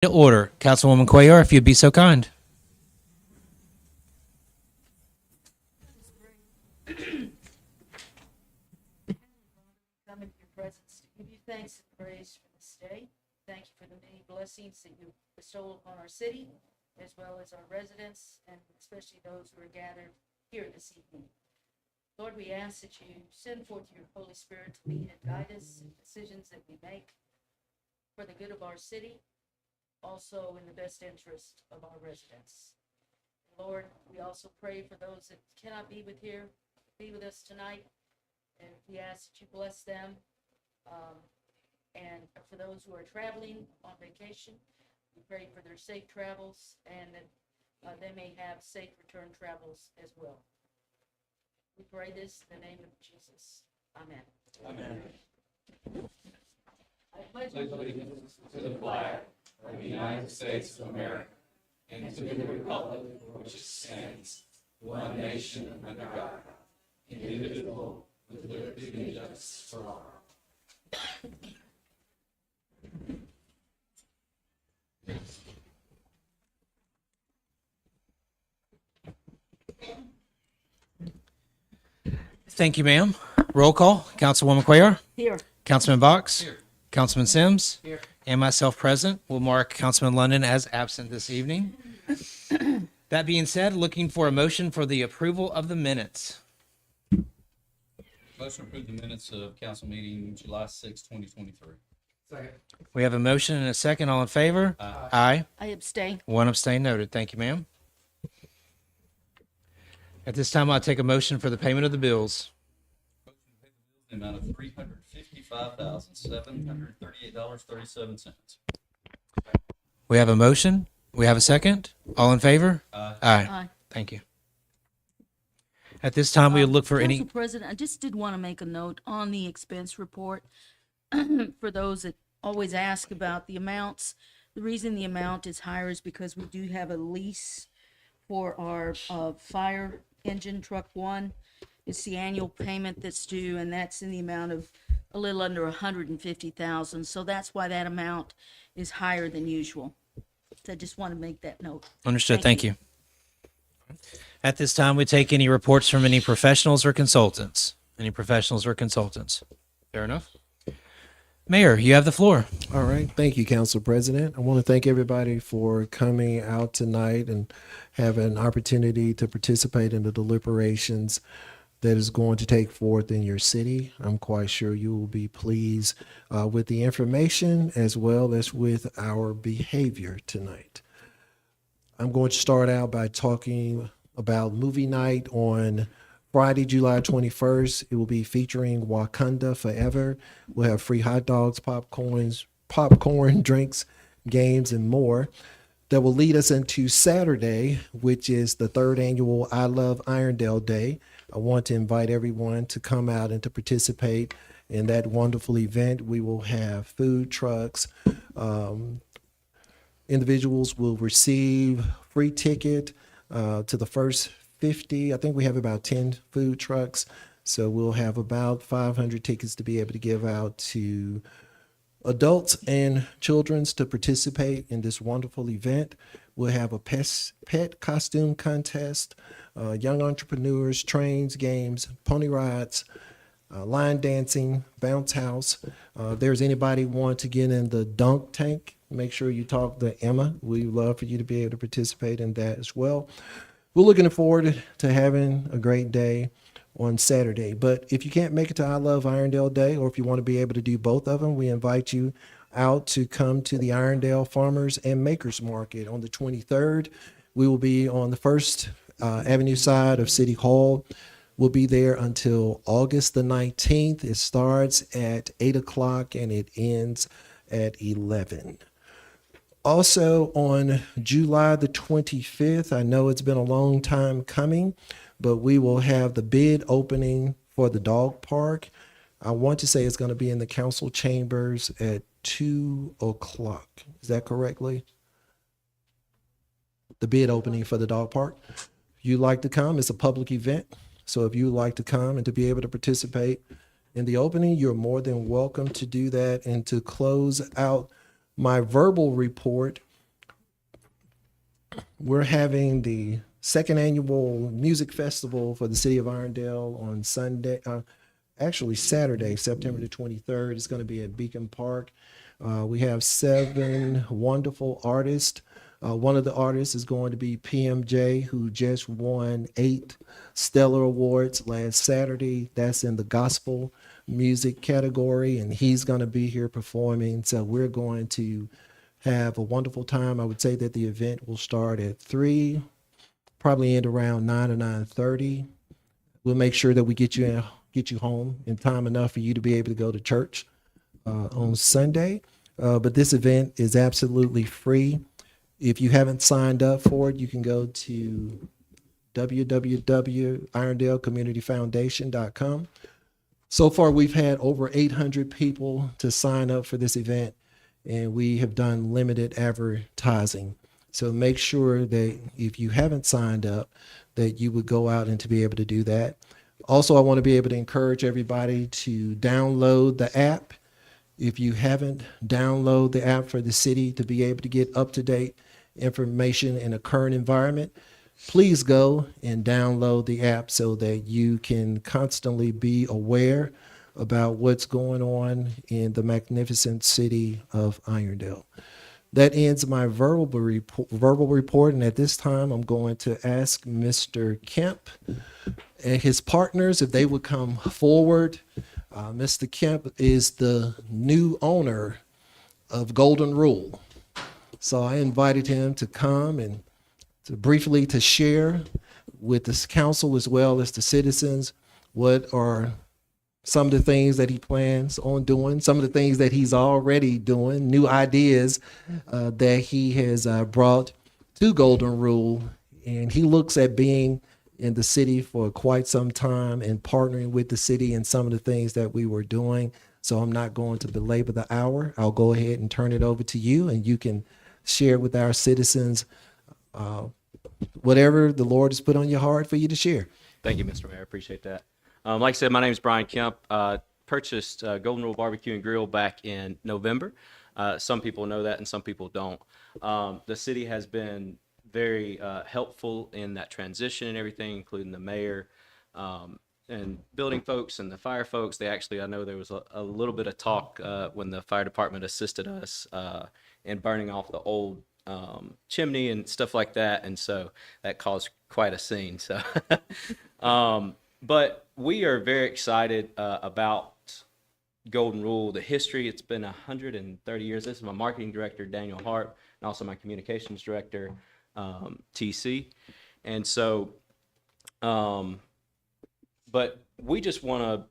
To order. Councilwoman Cuellar, if you'd be so kind. Come into your presence to give you thanks and praise for this day. Thank you for the many blessings that you bestow upon our city, as well as our residents, and especially those who are gathered here this evening. Lord, we ask that you send forth your Holy Spirit to lead and guide us in decisions that we make for the good of our city, also in the best interest of our residents. Lord, we also pray for those that cannot be with us tonight, and we ask that you bless them. And for those who are traveling on vacation, we pray for their safe travels and that they may have safe return travels as well. We pray this in the name of Jesus. Amen. Amen. I pledge Pledge allegiance to the flag of the United States of America and to the republic for which it stands, one nation under God, indivisible, with liberty and justice for all. Thank you, ma'am. Roll call. Councilwoman Cuellar, here. Councilman Box, Here. Councilman Sims, Here. and myself present. We'll mark Councilman London as absent this evening. That being said, looking for a motion for the approval of the minutes. Motion to approve the minutes of council meeting July 6, 2023. Second. We have a motion and a second. All in favor? Aye. Aye. I abstain. One abstain noted. Thank you, ma'am. At this time, I'll take a motion for the payment of the bills. The amount of $355,738.37. We have a motion. We have a second. All in favor? Aye. Aye. Aye. Thank you. At this time, we'll look for any. Council President, I just did want to make a note on the expense report for those that always ask about the amounts. The reason the amount is higher is because we do have a lease for our fire engine truck one. It's the annual payment that's due, and that's in the amount of a little under 150,000. So that's why that amount is higher than usual. So I just want to make that note. Understood. Thank Thank you. At this time, we take any reports from any professionals or consultants. Any professionals or consultants? Fair enough. Mayor, you have the floor. All right. Thank you, Council President. I want to thank everybody for coming out tonight and have an opportunity to participate in the deliberations that is going to take forth in your city. I'm quite sure you will be pleased with the information as well as with our behavior tonight. I'm going to start out by talking about movie night on Friday, July 21st. It will be featuring Wakanda Forever. We'll have free hot dogs, popcorn, drinks, games, and more. That will lead us into Saturday, which is the third annual I Love Irondale Day. I want to invite everyone to come out and to participate in that wonderful event. We will have food trucks. Individuals will receive free ticket to the first 50. I think we have about 10 food trucks. So we'll have about 500 tickets to be able to give out to adults and children's to participate in this wonderful event. We'll have a pet costume contest, young entrepreneurs, trains, games, pony rides, line dancing, bounce house. There's anybody want to get in the dunk tank, make sure you talk to Emma. We'd love for you to be able to participate in that as well. We're looking forward to having a great day on Saturday. But if you can't make it to I Love Irondale Day, or if you want to be able to do both of them, we invite you out to come to the Irondale Farmers and Makers Market on the 23rd. We will be on the First Avenue side of City Hall. We'll be there until August the 19th. It starts at 8 o'clock and it ends at 11. Also on July the 25th, I know it's been a long time coming, but we will have the bid opening for the dog park. I want to say it's going to be in the council chambers at 2 o'clock. Is that correctly? The bid opening for the dog park. If you'd like to come, it's a public event. So if you'd like to come and to be able to participate in the opening, you're more than welcome to do that. And to close out my verbal report, we're having the second annual music festival for the city of Irondale on Sunday, actually Saturday, September the 23rd. It's going to be at Beacon Park. We have 7 wonderful artists. One of the artists is going to be PMJ, who just won 8 Stellar Awards last Saturday. That's in the gospel music category, and he's going to be here performing. So we're going to have a wonderful time. I would say that the event will start at 3, probably end around 9 or 9:30. We'll make sure that we get you home in time enough for you to be able to go to church on Sunday. But this event is absolutely free. If you haven't signed up for it, you can go to www.irondaleCommunityFoundation.com. So far, we've had over 800 people to sign up for this event, and we have done limited advertising. So make sure that if you haven't signed up, that you would go out and to be able to do that. Also, I want to be able to encourage everybody to download the app. If you haven't, download the app for the city to be able to get up-to-date information in a current environment. Please go and download the app so that you can constantly be aware about what's going on in the magnificent city of Irondale. That ends my verbal report, and at this time, I'm going to ask Mr. Kemp and his partners if they would come forward. Mr. Kemp is the new owner of Golden Rule. So I invited him to come and to briefly to share with this council as well as the citizens what are some of the things that he plans on doing, some of the things that he's already doing, new ideas that he has brought to Golden Rule. And he looks at being in the city for quite some time and partnering with the city in some of the things that we were doing. So I'm not going to belabor the hour. I'll go ahead and turn it over to you, and you can share with our citizens whatever the Lord has put on your heart for you to share. Thank you, Mr. Mayor. I appreciate that. Like I said, my name is Brian Kemp. Purchased Golden Rule Barbecue and Grill back in November. Some people know that and some people don't. The city has been very helpful in that transition and everything, including the mayor and building folks and the fire folks. They actually, I know there was a little bit of talk when the fire department assisted us in burning off the old chimney and stuff like that. And so that caused quite a scene. So, but we are very excited about Golden Rule, the history. It's been 130 years. This is my marketing director, Daniel Hart, and also my communications director, TC. And so, but we just want to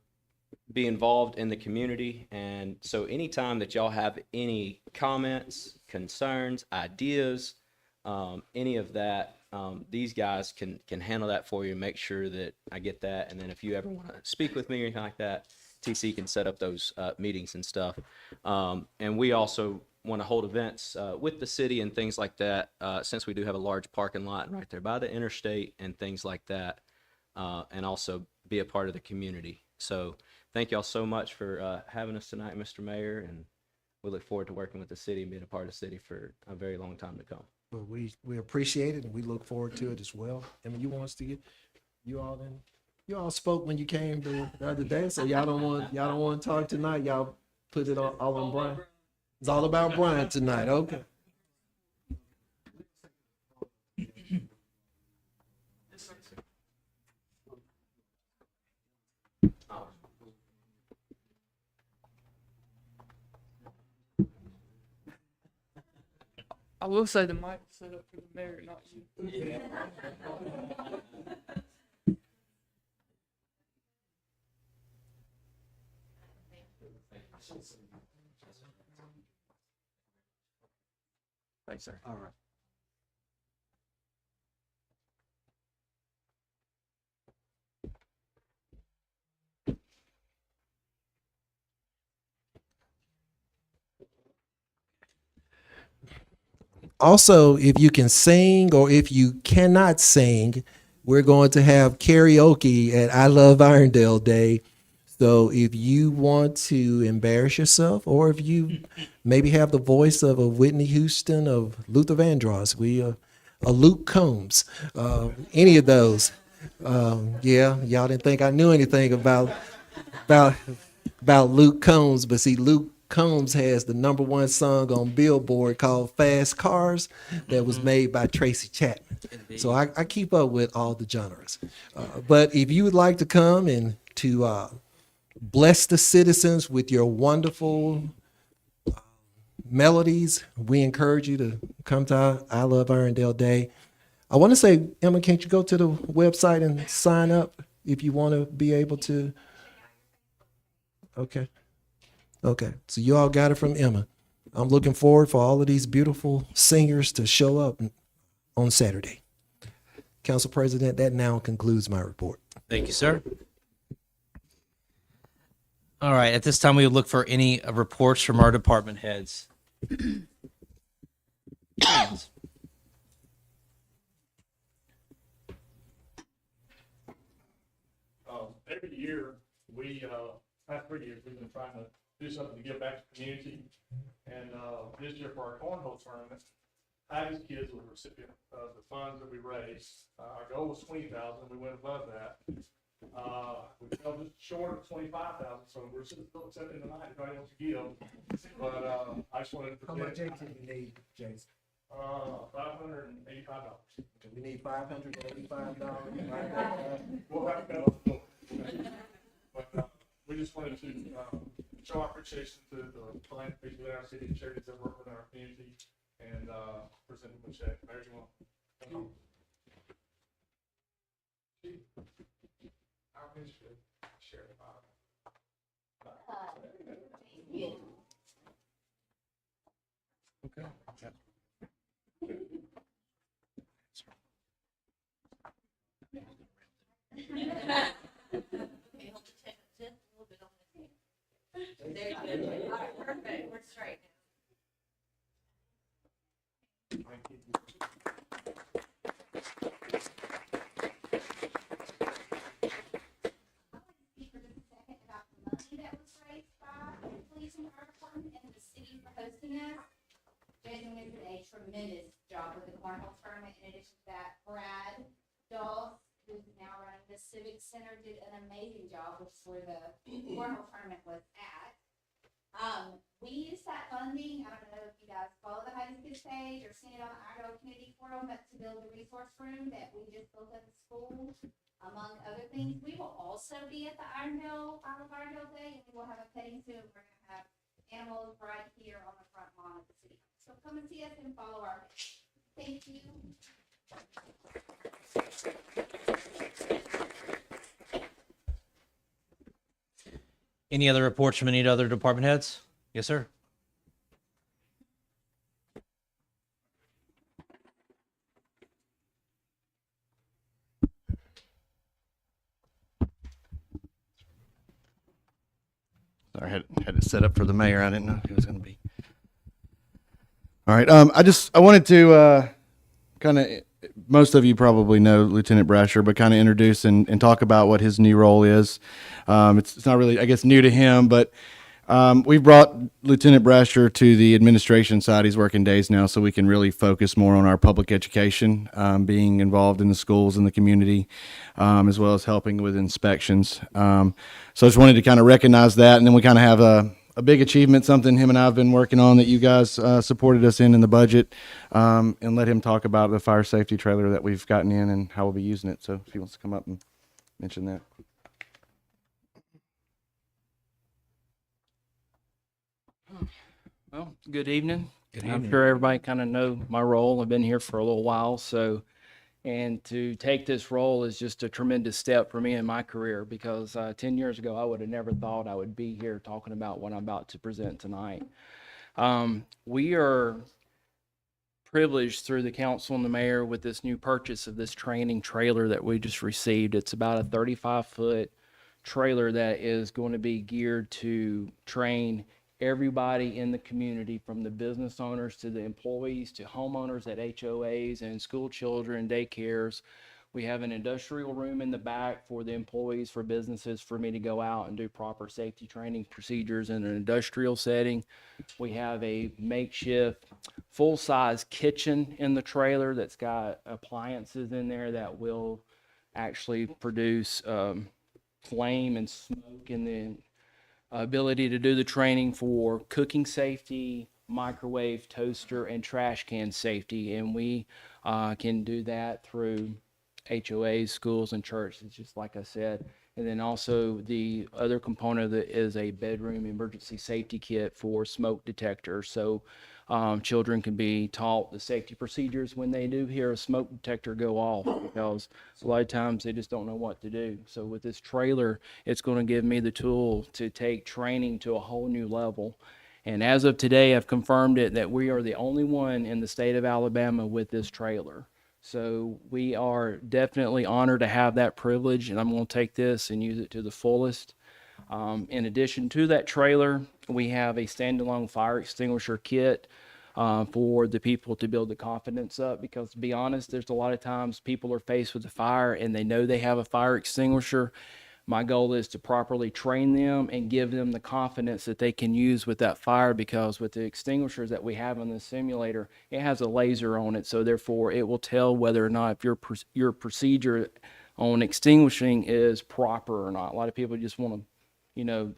be involved in the community. And so anytime that y'all have any comments, concerns, ideas, any of that, these guys can handle that for you and make sure that I get that. And then if you ever want to speak with me or anything like that, TC can set up those meetings and stuff. And we also want to hold events with the city and things like that, since we do have a large parking lot right there by the interstate and things like that, and also be a part of the community. So thank y'all so much for having us tonight, Mr. Mayor, and we look forward to working with the city and being a part of the city for a very long time to come. Well, we appreciate it, and we look forward to it as well. I mean, you want us to get you all spoke when you came the other day, so y'all don't want to talk tonight. Y'all put it all on Brian. It's all about Brian tonight. Okay. I will say the mic is set up for the mayor, not you. Thanks, sir. All right. Also, if you can sing or if you cannot sing, we're going to have karaoke at I Love Irondale Day. So if you want to embarrass yourself, or if you maybe have the voice of a Whitney Houston of Luther Vandross, a Luke Combs, any of those. Yeah, y'all didn't think I knew anything about about Luke Combs, but see, Luke Combs has the #1 song on Billboard called "Fast Cars" that was made by Tracy Chapman. So I keep up with all the genres. But if you would like to come and to bless the citizens with your wonderful melodies, we encourage you to come to our I Love Irondale Day. I want to say, Emma, can't you go to the website and sign up if you want to be able to? Okay. Okay. So you all got it from Emma. I'm looking forward for all of these beautiful singers to show up on Saturday. Council President, that now concludes my report. Thank you, sir. All right, at this time, we would look for any reports from our department heads. Every year, past 3 years, we've been trying to do something to give back to the community. And this year for our cornhole tournament, Hattie's kids were the recipient of the funds that we raised. Our goal was 20,000. We went above that. We fell just short of 25,000, so we're still accepting tonight if anybody wants to give. But I just wanted to present. do you need, Jason? $585. We need $585. We'll have to go. But we just wanted to show our appreciation to the philanthropies within our city and charities that work within our community and present them a check. Mayor, you want to come? Our ministry share the bottom. Speak for just a second about the money that was raised by the police and fire department and the city for hosting us. Jason did a tremendous job with the cornhole tournament. In addition to that, Brad Dawes, who's now running the Civic Center, did an amazing job, which is where the cornhole tournament was at. We used that funding, I don't know if you guys follow the High Kids page or seen it on the Idaho Community Forum, but to build the resource room that we just built at the school, among other things. We will also be at the Ironhill Day, and we will have a petting zoo. We're gonna have animals right here on the front lawn of the city. So come and see us and follow our page. Thank you. Any other reports from any other department heads? Yes, sir. Sorry, I had it set up for the mayor. I didn't know who it was going to be. All right. I wanted to kind of, most of you probably know Lieutenant Brasher, but kind of introduce and talk about what his new role is. It's not really, I guess, new to him, but we've brought Lieutenant Brasher to the administration side. He's working days now, so we can really focus more on our public education, being involved in the schools and the community, as well as helping with inspections. So I just wanted to kind of recognize that, and then we kind of have a big achievement, something him and I have been working on that you guys supported us in the budget, and let him talk about the fire safety trailer that we've gotten in and how we'll be using it. So if he wants to come up and mention that. Well, good evening. Good I'm evening. sure everybody kind of know my role. I've been here for a little while, so, and to take this role is just a tremendous step for me in my career because 10 years ago, I would have never thought I would be here talking about what I'm about to present tonight. We are privileged through the council and the mayor with this new purchase of this training trailer that we just received. It's about a 35-foot trailer that is going to be geared to train everybody in the community, from the business owners to the employees to homeowners at HOAs and school children, daycares. We have an industrial room in the back for the employees, for businesses, for me to go out and do proper safety training procedures in an industrial setting. We have a makeshift full-size kitchen in the trailer that's got appliances in there that will actually produce flame and smoke, and the ability to do the training for cooking safety, microwave, toaster, and trash can safety. And we can do that through HOAs, schools, and churches, just like I said. And then also the other component of it is a bedroom emergency safety kit for smoke detectors. So children can be taught the safety procedures when they do hear a smoke detector go off, because a lot of times they just don't know what to do. So with this trailer, it's going to give me the tool to take training to a whole new level. And as of today, I've confirmed it that we are the only one in the state of Alabama with this trailer. So we are definitely honored to have that privilege, and I'm going to take this and use it to the fullest. In addition to that trailer, we have a standalone fire extinguisher kit for the people to build the confidence up, because to be honest, there's a lot of times people are faced with a fire and they know they have a fire extinguisher. My goal is to properly train them and give them the confidence that they can use with that fire, because with the extinguishers that we have in the simulator, it has a laser on it. So therefore it will tell whether or not if your procedure on extinguishing is proper or not. A lot of people just want to,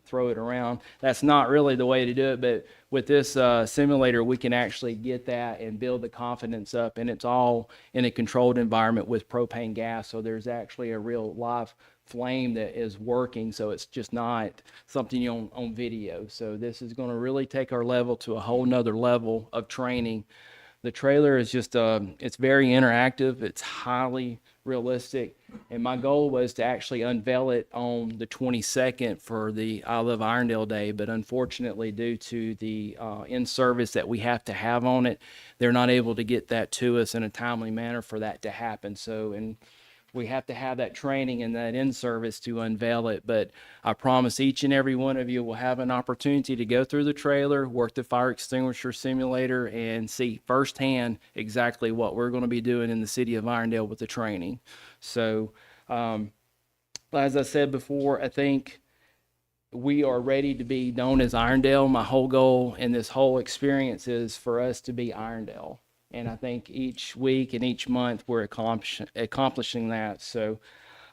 throw it around. That's not really the way to do it, but with this simulator, we can actually get that and build the confidence up, and it's all in a controlled environment with propane gas. So there's actually a real live flame that is working, so it's just not something on video. So this is going to really take our level to a whole nother level of training. The trailer is just it's very interactive, it's highly realistic, and my goal was to actually unveil it on the 22nd for the I Love Irondale Day, but unfortunately due to the in-service that we have to have on it, they're not able to get that to us in a timely manner for that to happen. So, and we have to have that training and that in-service to unveil it. But I promise each and every one of you will have an opportunity to go through the trailer, work the fire extinguisher simulator, and see firsthand exactly what we're going to be doing in the city of Irondale with the training. So, as I said before, I think we are ready to be known as Irondale. My whole goal in this whole experience is for us to be Irondale. And I think each week and each month we're accomplishing that. So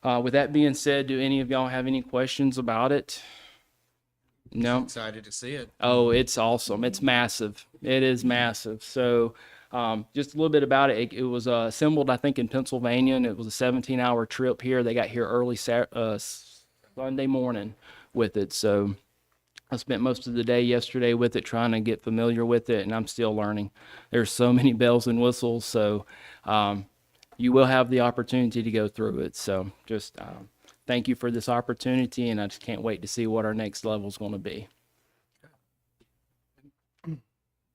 with that being said, do any of y'all have any questions about it? No? Excited to see it. Oh, it's awesome. It's massive. It is massive. So just a little bit about it. It was assembled, I think, in Pennsylvania, and it was a 17-hour trip here. They got here early Sunday morning with it. So I spent most of the day yesterday with it, trying to get familiar with it, and I'm still learning. There's so many bells and whistles, so you will have the opportunity to go through it. So just thank you for this opportunity, and I just can't wait to see what our next level is going to be.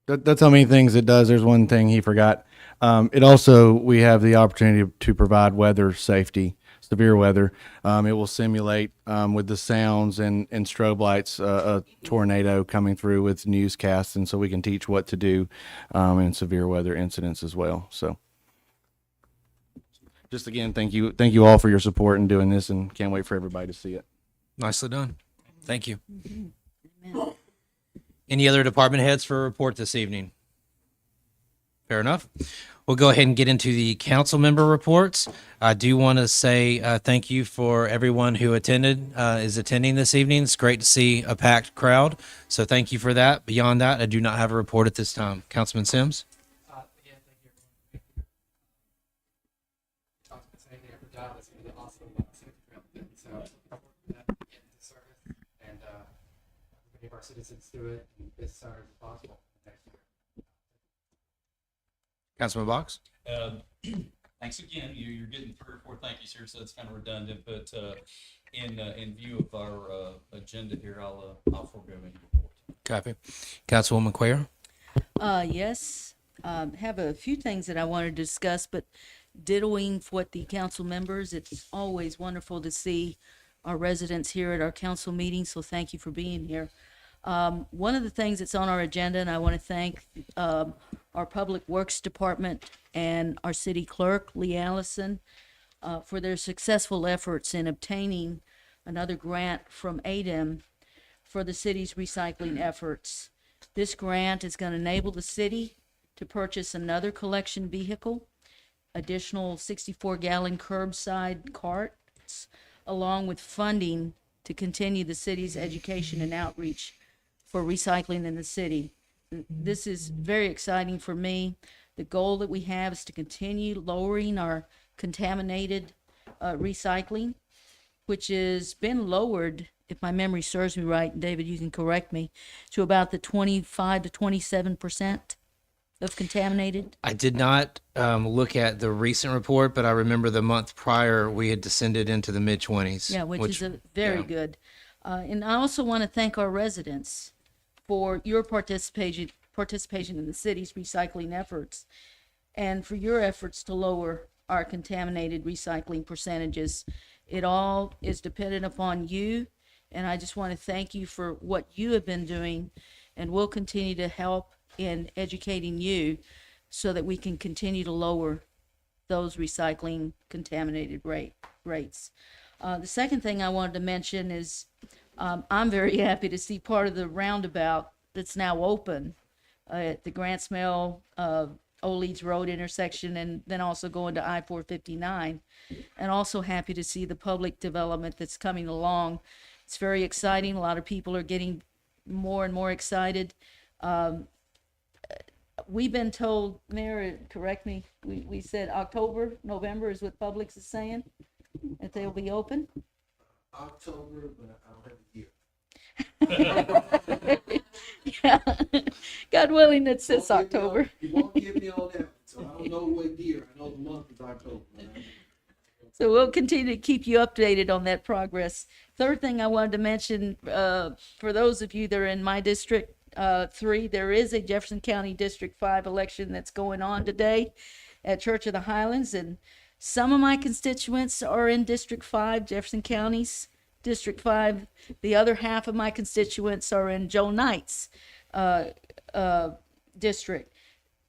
That's how many things it does. There's one thing he forgot. It also, we have the opportunity to provide weather safety, severe weather. It will simulate with the sounds and strobe lights a tornado coming through with newscasts, and so we can teach what to do in severe weather incidents as well. So just again, thank you all for your support in doing this, and can't wait for everybody to see it. Nicely done. Thank you. Any other department heads for a report this evening? Fair enough. We'll go ahead and get into the council member reports. I do want to say thank you for everyone who is attending this evening. It's great to see a packed crowd, so thank you for that. Beyond that, I do not have a report at this time. Councilman Sims? Yeah, thank you, everyone. I was gonna say there for job, it's gonna be awesome. So that into service, and as many of our citizens do it and business owners as possible next year. Councilman Box? Thanks again. You're getting 3 or 4 thank yous here, so it's kind of redundant. But in view of our agenda here, I'll forego any report. Copy. Councilwoman Quayer? Yes, have a few things that I wanted to discuss, but diddling for what the council members, it's always wonderful to see our residents here at our council meetings, so thank you for being here. One of the things that's on our agenda, and I want to thank our Public Works Department and our city clerk, Lee Allison. for their successful efforts in obtaining another grant from ADEM for the city's recycling efforts. This grant is going to enable the city to purchase another collection vehicle, additional 64-gallon curbside carts, along with funding to continue the city's education and outreach for recycling in the city. This is very exciting for me. The goal that we have is to continue lowering our contaminated recycling, which has been lowered, if my memory serves me right, and David, you can correct me, to about the 25 to 27% of contaminated. I did not look at the recent report, but I remember the month prior we had descended into the mid-20s. Yeah, which is a very yeah. good. And I also want to thank our residents for your participation in the city's recycling efforts and for your efforts to lower our contaminated recycling percentages. It all is dependent upon you, and I just want to thank you for what you have been doing, and we'll continue to help in educating you so that we can continue to lower those recycling contaminated rates. The second thing I wanted to mention is I'm very happy to see part of the roundabout that's now open at the Grants Mill, Old Leeds Road intersection, and then also going to I-459. And also happy to see the public development that's coming along. It's very exciting. A lot of people are getting more and more excited. We've been told, Mayor, correct me, we said October, November is what Publix is saying, that they'll be open. October, but I don't have a year. Yeah. God willing, it says October. You won't give me all that, so I don't know what year. I know the month is October. So we'll continue to keep you updated on that progress. Third thing I wanted to mention, for those of you that are in my District 3, there is a Jefferson County District 5 election that's going on today at Church of the Highlands, and some of my constituents are in District 5, Jefferson County's District 5. The other half of my constituents are in Joe Knight's district.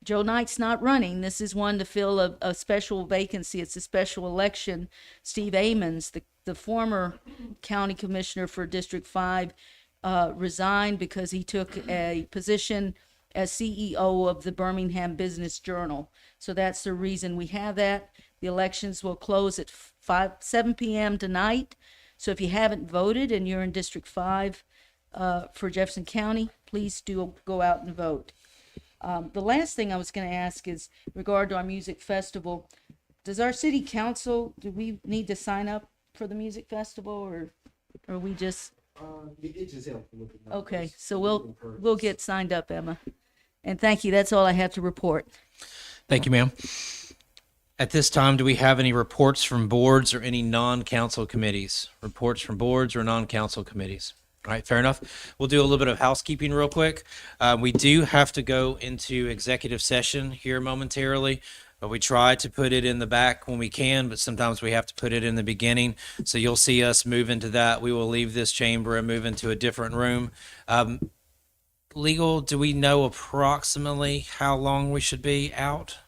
Joe Knight's not running. This is one to fill a special vacancy. It's a special election. Steve Amons, the former county commissioner for District 5, resigned because he took a position as CEO of the Birmingham Business Journal. So that's the reason we have that. The elections will close at 7 p.m. tonight. So if you haven't voted and you're in District 5 for Jefferson County, please do go out and vote. The last thing I was going to ask is in regard to our music festival. Does our city council, do we need to sign up for the music festival, or we just? It just helps with the numbers. Okay, so we'll get signed up, Emma. And thank you. That's all I have to report. Thank you, ma'am. At this time, do we have any reports from boards or any non-council committees? Reports from boards or non-council committees? All right, fair enough. We'll do a little bit of housekeeping real quick. We do have to go into executive session here momentarily. We try to put it in the back when we can, but sometimes we have to put it in the beginning. So you'll see us move into that. We will leave this chamber and move into a different room. Legal, do we know approximately how long we should be out?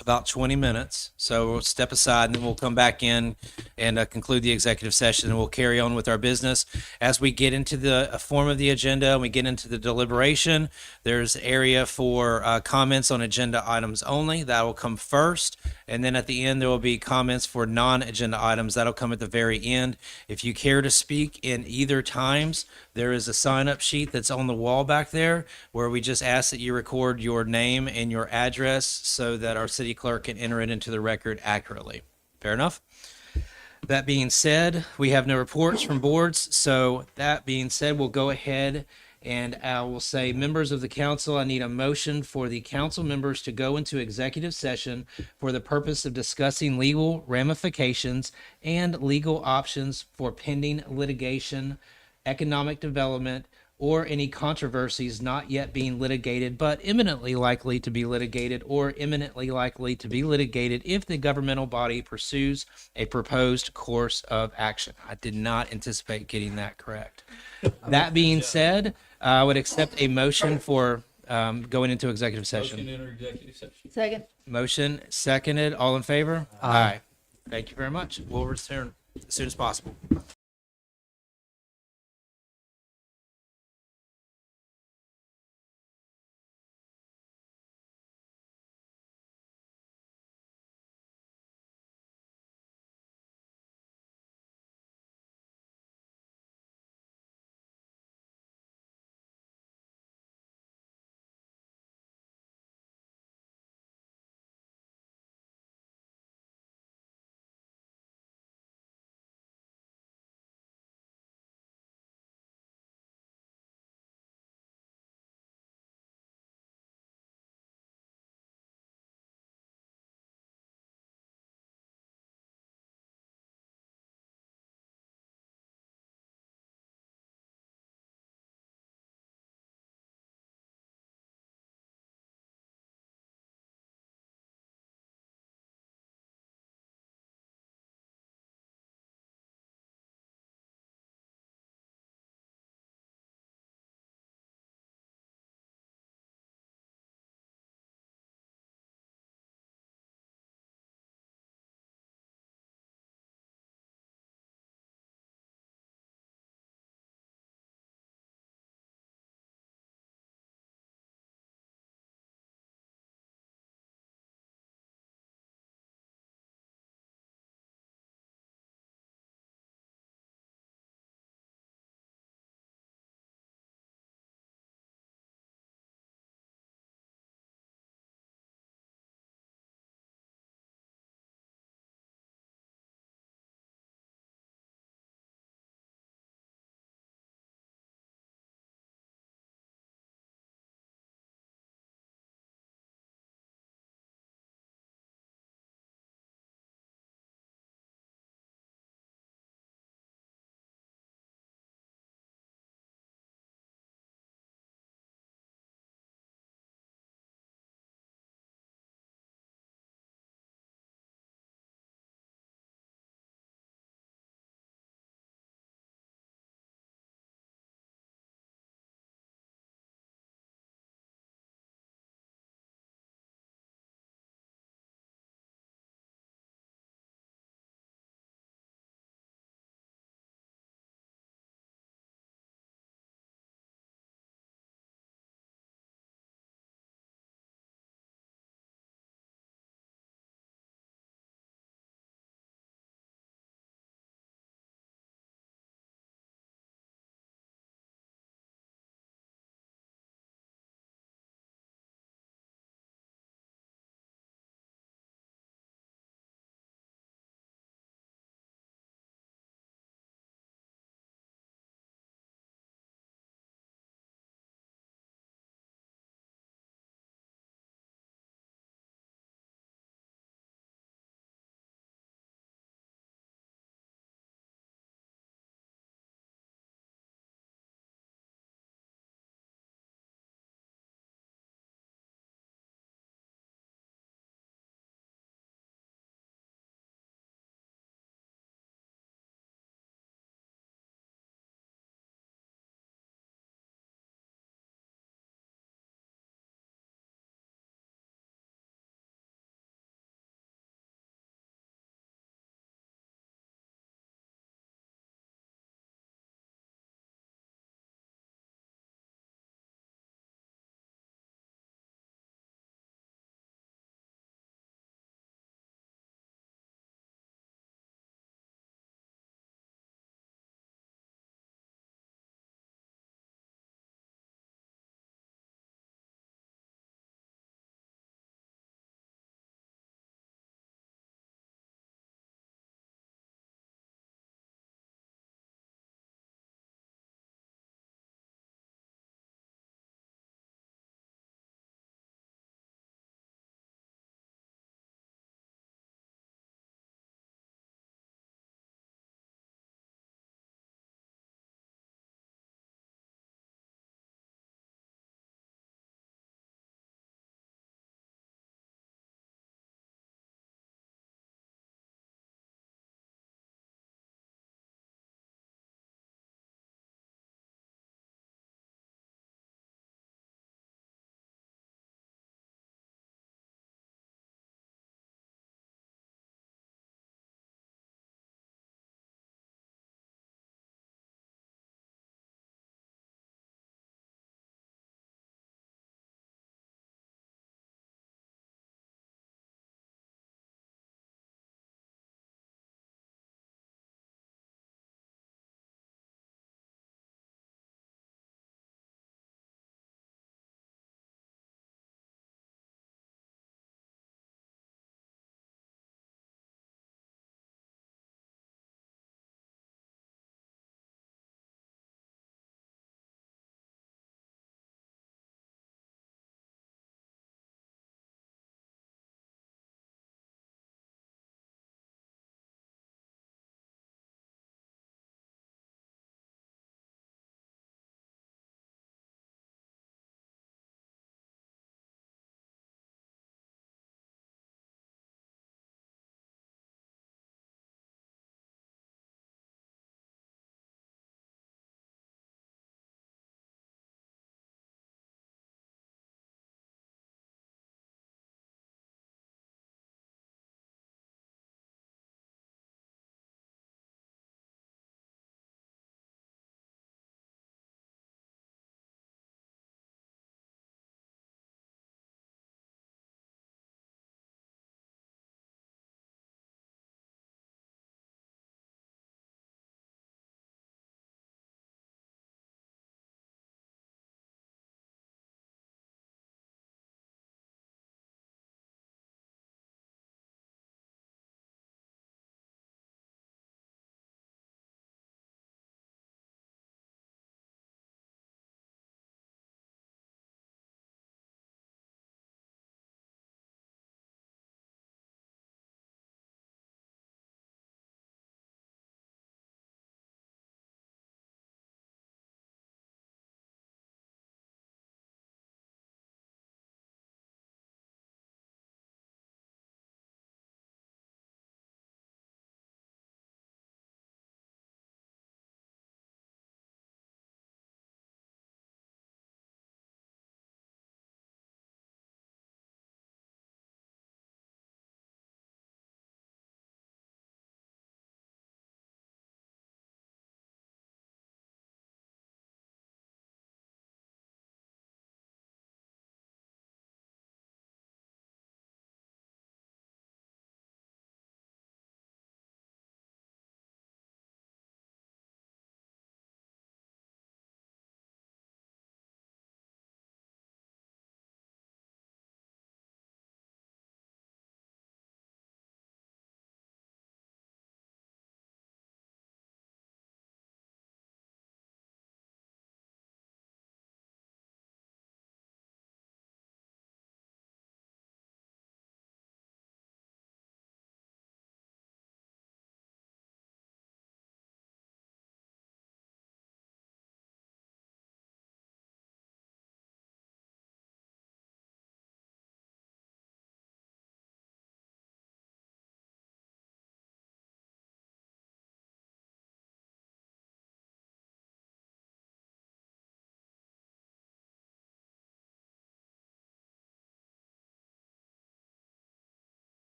About 20 minutes. So we'll step aside and then we'll come back in and conclude the executive session, and we'll carry on with our business. As we get into the form of the agenda and we get into the deliberation, there's area for comments on agenda items only. That will come first. And then at the end, there will be comments for non-agenda items. That'll come at the very end. If you care to speak in either times, there is a sign-up sheet that's on the wall back there where we just ask that you record your name and your address so that our city clerk can enter it into the record accurately. Fair enough? That being said, we have no reports from boards. So that being said, we'll go ahead and I will say, members of the council, I need a motion for the council members to go into executive session for the purpose of discussing legal ramifications and legal options for pending litigation, economic development, or any controversies not yet being litigated, but imminently likely to be litigated or imminently likely to be litigated if the governmental body pursues a proposed course of action. I did not anticipate getting that correct. That being said, I would accept a motion for going into executive Motion session? to enter executive session. Second. Motion seconded. All in favor? Aye. Thank you very much. We'll return as soon as possible.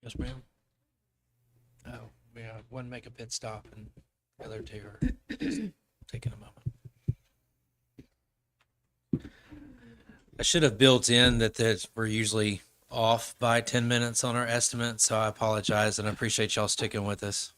Yes, ma'am. Oh, yeah, one make a pit stop and the other two are just taking a moment. I should have built in that we're usually off by 10 minutes on our estimate, so I apologize and I appreciate y'all sticking with us.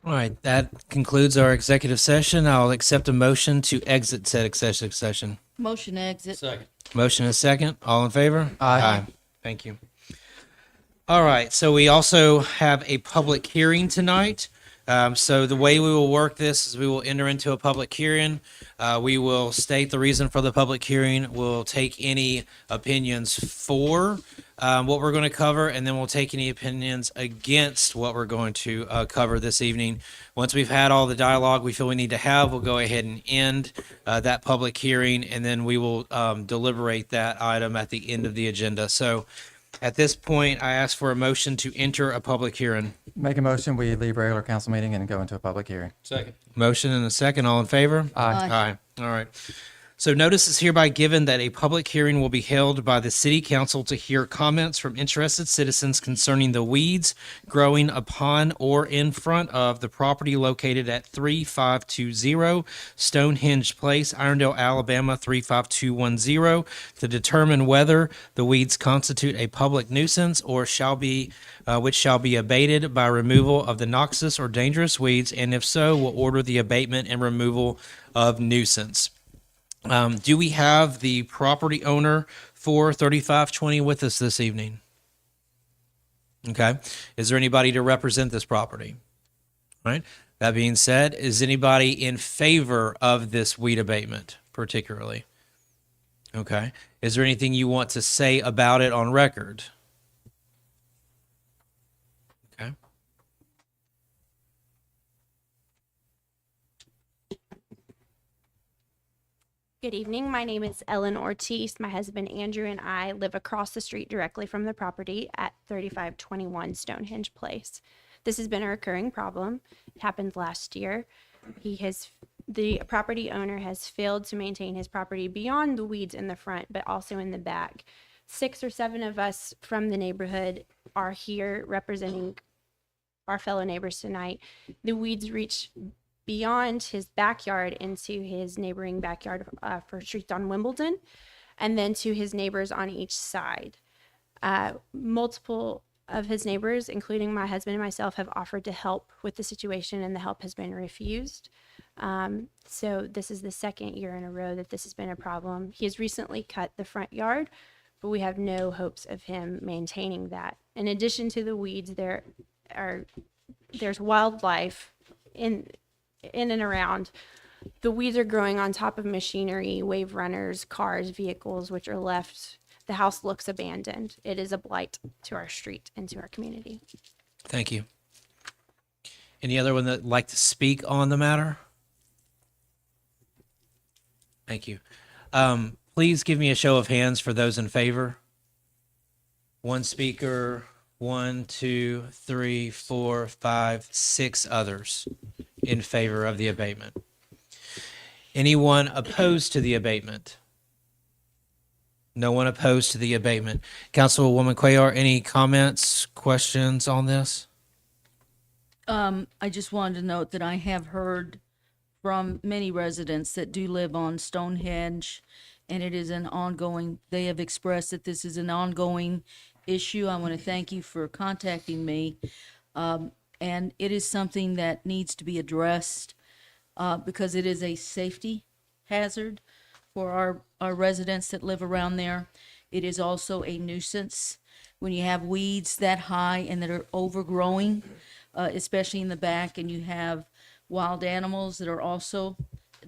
All right, that concludes our executive session. I'll accept a motion to exit said executive session. Motion exit. Second. Motion is second. All in favor? Aye. Thank you. All right, so we also have a public hearing tonight. So the way we will work this is we will enter into a public hearing. We will state the reason for the public hearing. We'll take any opinions for what we're going to cover, and then we'll take any opinions against what we're going to cover this evening. Once we've had all the dialogue we feel we need to have, we'll go ahead and end that public hearing, and then we will deliberate that item at the end of the agenda. So at this point, I ask for a motion to enter a public hearing. Make a motion, we leave regular council meeting and go into a public hearing. Second. Motion and a second. All in favor? Aye. Aye. All right. So notice is hereby given that a public hearing will be held by the city council to hear comments from interested citizens concerning the weeds growing upon or in front of the property located at 3520 Stonehenge Place, Irondale, Alabama 35210, to determine whether the weeds constitute a public nuisance or which shall be abated by removal of the noxious or dangerous weeds, and if so, will order the abatement and removal of nuisance. Do we have the property owner for 3520 with us this evening? Okay. Is there anybody to represent this property? All right. That being said, is anybody in favor of this weed abatement particularly? Okay. Is there anything you want to say about it on record? Okay. Good evening. My name is Ellen Ortiz. My husband Andrew and I live across the street directly from the property at 3521 Stonehenge Place. This has been a recurring problem. It happened last year. The property owner has failed to maintain his property beyond the weeds in the front, but also in the back. 6 or 7 of us from the neighborhood are here representing our fellow neighbors tonight. The weeds reach beyond his backyard into his neighboring backyard for Street on Wimbledon, and then to his neighbors on each side. Multiple of his neighbors, including my husband and myself, have offered to help with the situation, and the help has been refused. So this is the second year in a row that this has been a problem. He has recently cut the front yard but we have no hopes of him maintaining that. In addition to the weeds, there's wildlife in and around. The weeds are growing on top of machinery, wave runners, cars, vehicles, which are left. The house looks abandoned. It is a blight to our street and to our community. Thank you. Any other one that'd like to speak on the matter? Thank you. Please give me a show of hands for those in favor. One speaker, 1, 2, 3, 4, 5, 6 others in favor of the abatement. Anyone opposed to the abatement? No one opposed to the abatement. Councilwoman Cuellar, any comments, questions on this? I just wanted to note that I have heard from many residents that do live on Stonehenge, and it is an ongoing, they have expressed that this is an ongoing issue. I want to thank you for contacting me. And it is something that needs to be addressed because it is a safety hazard for our residents that live around there. It is also a nuisance when you have weeds that high and that are overgrowing, especially in the back, and you have wild animals that are also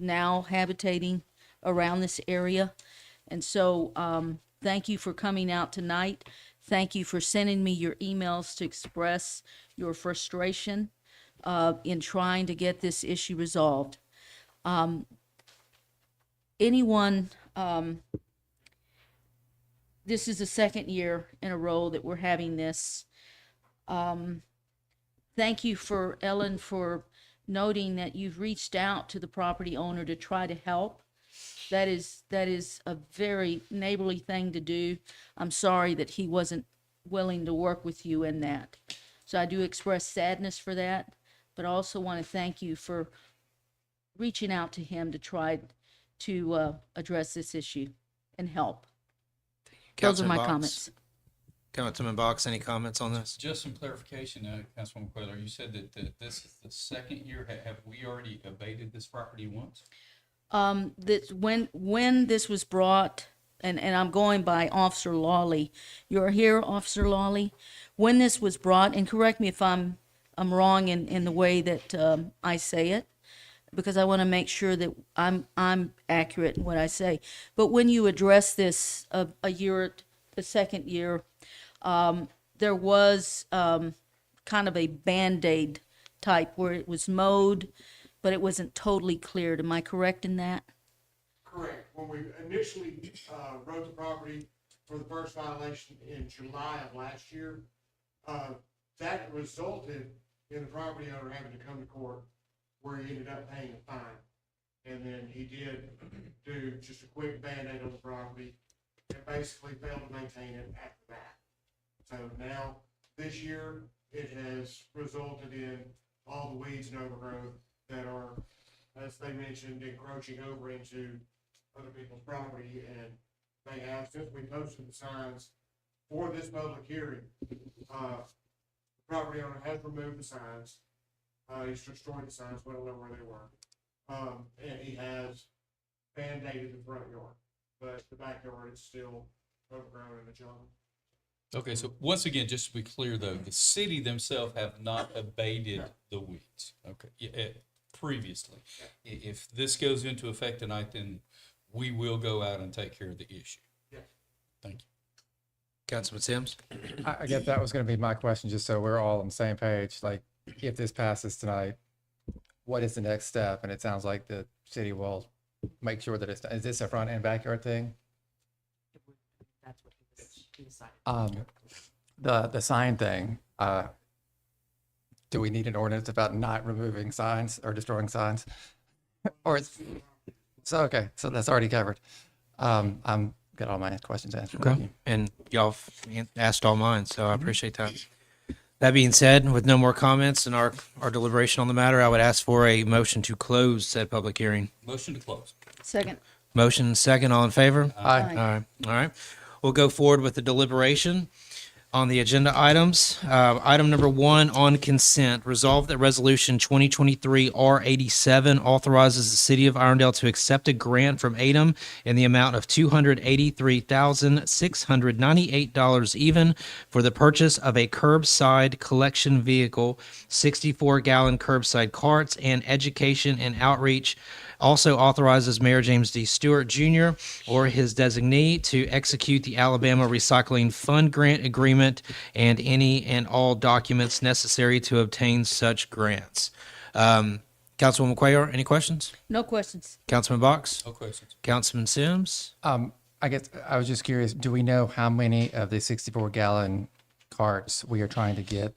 now habitating around this area. And so thank you for coming out tonight. Thank you for sending me your emails to express your frustration in trying to get this issue resolved. This is the second year in a row that we're having this. Thank you for Ellen for noting that you've reached out to the property owner to try to help. That is a very neighborly thing to do. I'm sorry that he wasn't willing to work with you in that. So I do express sadness for that, but I also want to thank you for reaching out to him to try to address this issue and help. Those are Councilman my Box? comments. Councilman Box, any comments on this? Just some clarification, Councilwoman Cuellar, you said that this is the second year. Have we already abated this property once? That when this was brought, and I'm going by Officer Lawley. You're here, Officer Lawley. When this was brought, and correct me if I'm wrong in the way that I say it, because I want to make sure that I'm accurate in what I say. But when you address this the second year, there was kind of a Band-Aid type where it was mowed, but it wasn't totally cleared. Am I correct in that? Correct. When we initially wrote the property for the first violation in July of last year, that resulted in the property owner having to come to court where he ended up paying a fine. And then he did do just a quick Band-Aid on the property and basically failed to maintain it after that. So now, this year, it has resulted in all the weeds and overgrowth that are, as they mentioned, encroaching over into other people's property. And they have, since we posted the signs for this public hearing, the property owner has removed the signs. He's destroyed the signs, we don't know where they were. And he has Band-Aided the front yard, but the backyard is still overgrown in the jungle. Okay, so once again, just to be clear though, the city themselves have not abated the weeds. Okay, previously. If this goes into effect tonight, then we will go out and take care of the issue. Yes. Thank you. Councilman Sims? I guess that was going to be my question, just so we're all on the same page. Like, if this passes tonight, what is the next step? And it sounds like the city will make sure that is this a front and backyard thing? That's what he decided. The sign thing, do we need an ordinance about not removing signs or destroying signs? Or so, okay, so that's already covered. I'm got all my questions answered. Thank you. And y'all asked all mine, so I appreciate that. That being said, with no more comments and our deliberation on the matter, I would ask for a motion to close said public hearing. Motion to close. Second. Motion second, all in favor? Aye. All right, all right. We'll go forward with the deliberation. On the agenda items, item number 1 on consent, resolve that resolution 2023 R87 authorizes the city of Irondale to accept a grant from ADEM in the amount of $283,698 even for the purchase of a curbside collection vehicle, 64-gallon curbside carts, and education and outreach. Also authorizes Mayor James D. Stewart Jr. or his designee to execute the Alabama Recycling Fund Grant Agreement and any and all documents necessary to obtain such grants. Councilwoman Cuellar, any questions? No questions. Councilman Box? No questions. Councilman Sims? I guess I was just curious, do we know how many of the 64-gallon carts we are trying to get?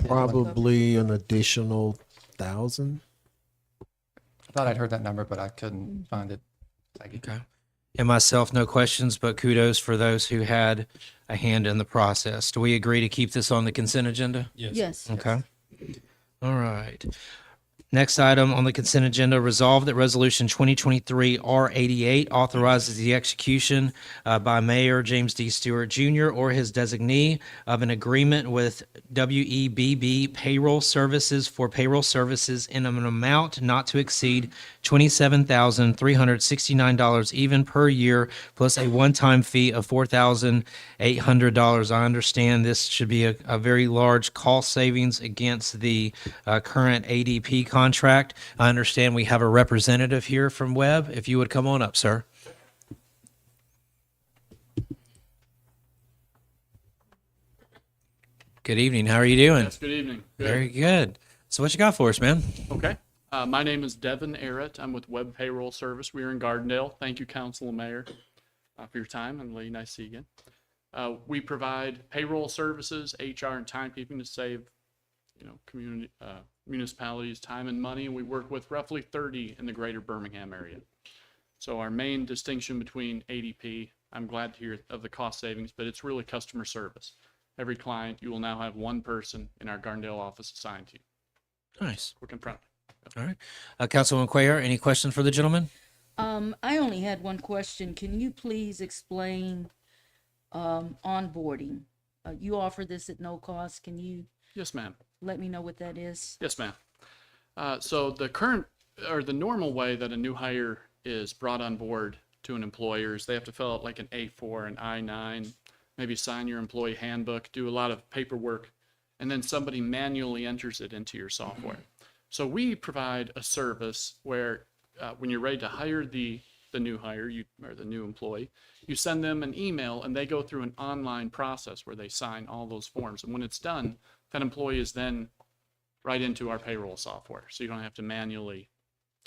Probably an additional 1,000. I thought I'd heard that number, but I couldn't find it. Thank you. Okay. And myself, no questions, but kudos for those who had a hand in the process. Do we agree to keep this on the consent agenda? Yes. Yes. Okay. All right. Next item on the consent agenda, resolve that resolution 2023 R88 authorizes the execution by Mayor James D. Stewart Jr. or his designee of an agreement with WEBB Payroll Services for payroll services in an amount not to exceed $27,369 even per year, plus a one-time fee of $4,800. I understand this should be a very large cost savings against the current ADP contract. I understand we have a representative here from Webb. If you would come on up, sir. Good evening. How are you doing? Yes, good evening. Good. Very good. So what you got for us, man? Okay. My name is Devin Arrett. I'm with Web Payroll Service. We are in Gardendale. Thank you, Council and Mayor, for your time, and Lee, nice to see you again. We provide payroll services, HR, and timekeeping to save, community municipalities time and money. And we work with roughly 30 in the greater Birmingham area. So our main distinction between ADP, I'm glad to hear of the cost savings, but it's really customer service. Every client, you will now have one person in our Gardendale office assigned to you. Nice. Working proud. All right. Councilwoman Cuellar, any questions for the gentleman? I only had one question. Can you please explain onboarding? You offer this at no cost. Can you Yes, ma'am. let me know what that is? Yes, ma'am. So the normal way that a new hire is brought on board to an employer is they have to fill out like an A4, an I-9, maybe sign your employee handbook, do a lot of paperwork, and then somebody manually enters it into your software. So we provide a service where when you're ready to hire the new hire, or the new employee, you send them an email and they go through an online process where they sign all those forms. And when it's done, that employee is then right into our payroll software. So you don't have to manually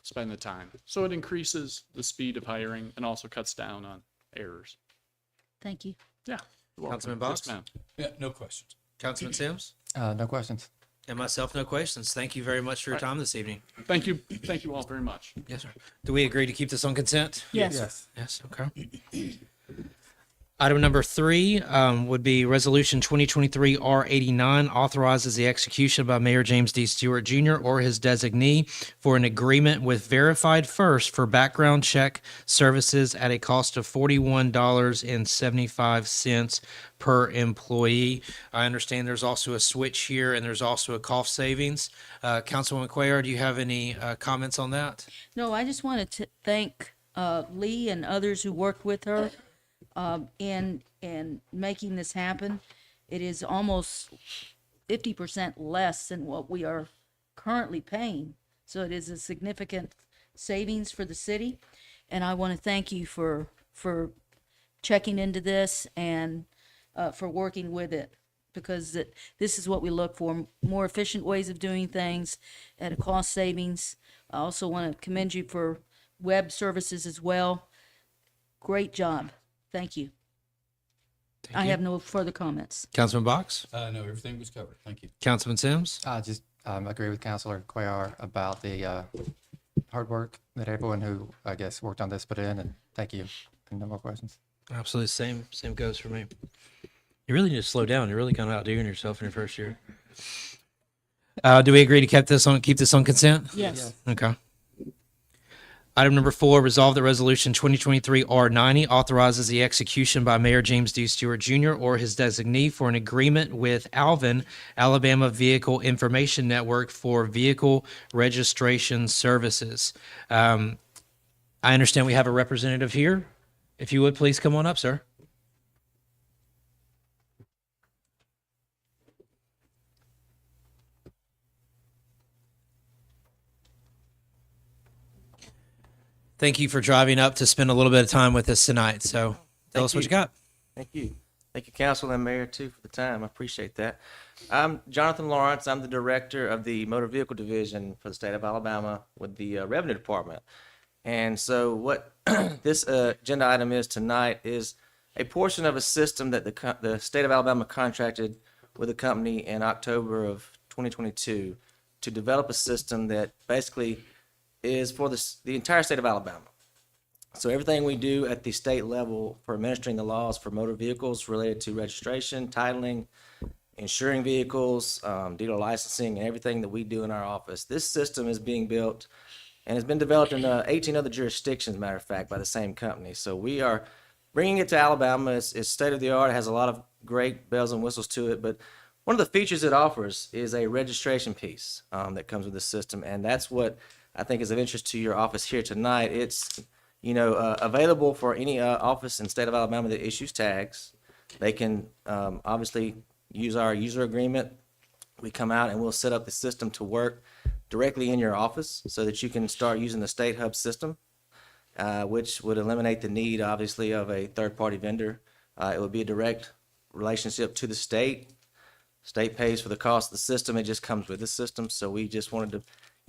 spend the time. So it increases the speed of hiring and also cuts down on errors. Thank you. Yeah. you're welcome. Councilman Box? Yes, ma'am. Yeah, no questions. Councilman Sims? No questions. And myself, no questions. Thank you very much for your time this evening. Thank you all very much. Yes, sir. Do we agree to keep this on consent? Yes. Yes, okay. Item number 3 would be Resolution 2023 R89 authorizes the execution by Mayor James D. Stewart Jr. or his designee for an agreement with Verified First for background check services at a cost of $41.75 per employee. I understand there's also a switch here and there's also a cost savings. Councilwoman Cuellar, do you have any comments on that? No, I just wanted to thank Lee and others who worked with her in making this happen. It is almost 50% less than what we are currently paying. So it is a significant savings for the city. And I want to thank you for checking into this and for working with it, because this is what we look for, more efficient ways of doing things at a cost savings. I also want to commend you for web services as well. Great job. Thank you. I have no further comments. Councilman Box? No, everything was covered. Thank you. Councilman Sims? I just agree with Councilor Cuellar about the hard work that everyone who, I guess, worked on this put in, and thank you. And no more questions. Absolutely. Same goes for me. You really need to slow down. You're really kind of outdoing yourself in your first year. Do we agree to keep this on consent? Yes. Okay. Item number 4, resolve that resolution 2023 R90 authorizes the execution by Mayor James D. Stewart Jr. or his designee for an agreement with Alvin, Alabama Vehicle Information Network for vehicle registration services. I understand we have a representative here. If you would, please come on up, sir. Thank you for driving up to spend a little bit of time with us tonight. So tell us what you got. Thank you. Thank you, Council and Mayor, too, for the time. I appreciate that. I'm Jonathan Lawrence. I'm the Director of the Motor Vehicle Division for the state of Alabama with the Revenue Department. And so what this agenda item is tonight is a portion of a system that the state of Alabama contracted with a company in October of 2022 to develop a system that basically is for the entire state of Alabama. So everything we do at the state level for administering the laws for motor vehicles related to registration, titling, insuring vehicles, dealer licensing, and everything that we do in our office, this system is being built and has been developed in 18 other jurisdictions, matter of fact, by the same company. So we are bringing it to Alabama. It's state of the art. It has a lot of great bells and whistles to it, but one of the features it offers is a registration piece that comes with the system, and that's what I think is of interest to your office here tonight. It's available for any office in the state of Alabama that issues tags. They can obviously use our user agreement. We come out and we'll set up the system to work directly in your office so that you can start using the State Hub system, which would eliminate the need, obviously, of a third-party vendor. It would be a direct relationship to the state. State pays for the cost of the system. It just comes with the system. So we just wanted to,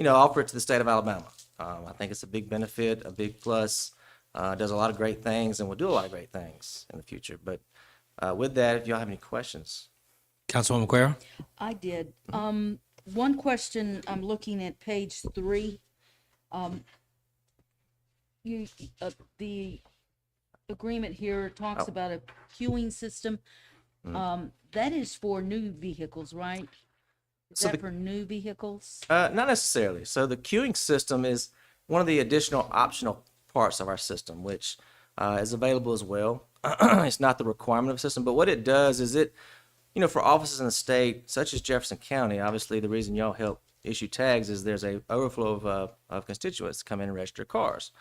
offer it to the state of Alabama. I think it's a big benefit, a big plus. Does a lot of great things and will do a lot of great things in the future. But with that, if y'all have any questions. Councilwoman Quero? I did. One question, I'm looking at page 3. The agreement here talks about a queuing system. That is for new vehicles, right? Is So that the- for new vehicles? Not necessarily. So the queuing system is one of the additional optional parts of our system, which is available as well. It's not the requirement of the system, but what it does is it, for offices in the state, such as Jefferson County, obviously the reason y'all help issue tags is there's a overflow of constituents come in and register cars.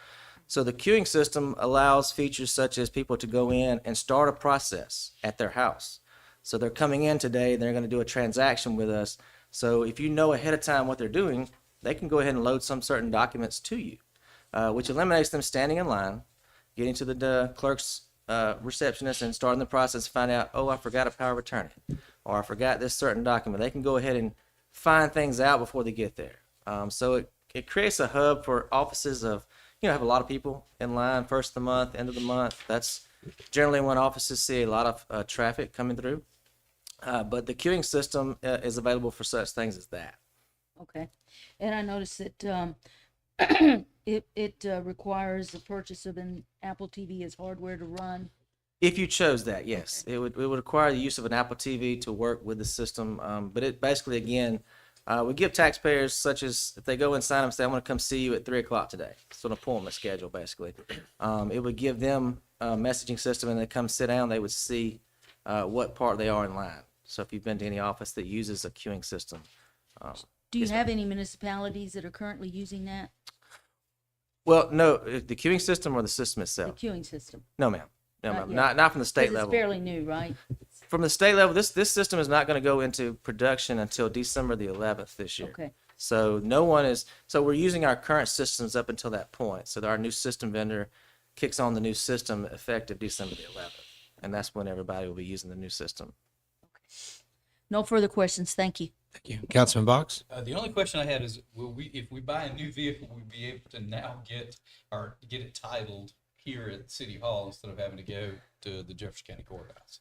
So the queuing system allows features such as people to go in and start a process at their house. So they're coming in today, they're going to do a transaction with us. So if you know ahead of time what they're doing, they can go ahead and load some certain documents to you, which eliminates them standing in line, getting to the clerk's receptionist and starting the process, find out, oh, I forgot a power of attorney, or I forgot this certain document. They can go ahead and find things out before they get there. So it creates a hub for offices of, have a lot of people in line first of the month, end of the month. That's generally when offices see a lot of traffic coming through. But the queuing system is available for such things as that. Okay. And I noticed that it requires the purchase of an Apple TV as hardware to run. If you chose that, yes. Okay. It would require the use of an Apple TV to work with the system. But it basically, again, we give taxpayers, such as if they go and sign up and say, I'm going to come see you at 3 o'clock today. It's an appointment schedule, basically. It would give them a messaging system, and they come sit down, they would see what part they are in line. So if you've been to any office that uses a queuing system. Do you yes, ma'am. have any municipalities that are currently using that? Well, no, the queuing system or the system The itself? queuing system? No, ma'am. No, Not ma'am. yet. Not from the 'Cause state it's level. fairly new, right? From the state level, this system is not going to go into production until December the 11th this year. Okay. So we're using our current systems up until that point. So our new system vendor kicks on the new system effective December the 11th. And that's when everybody will be using the new system. No further questions. Thank you. Thank you. Councilman Box? The only question I had is, if we buy a new vehicle, we'll be able to now get it titled here at City Hall instead of having to go to the Jefferson County Courthouse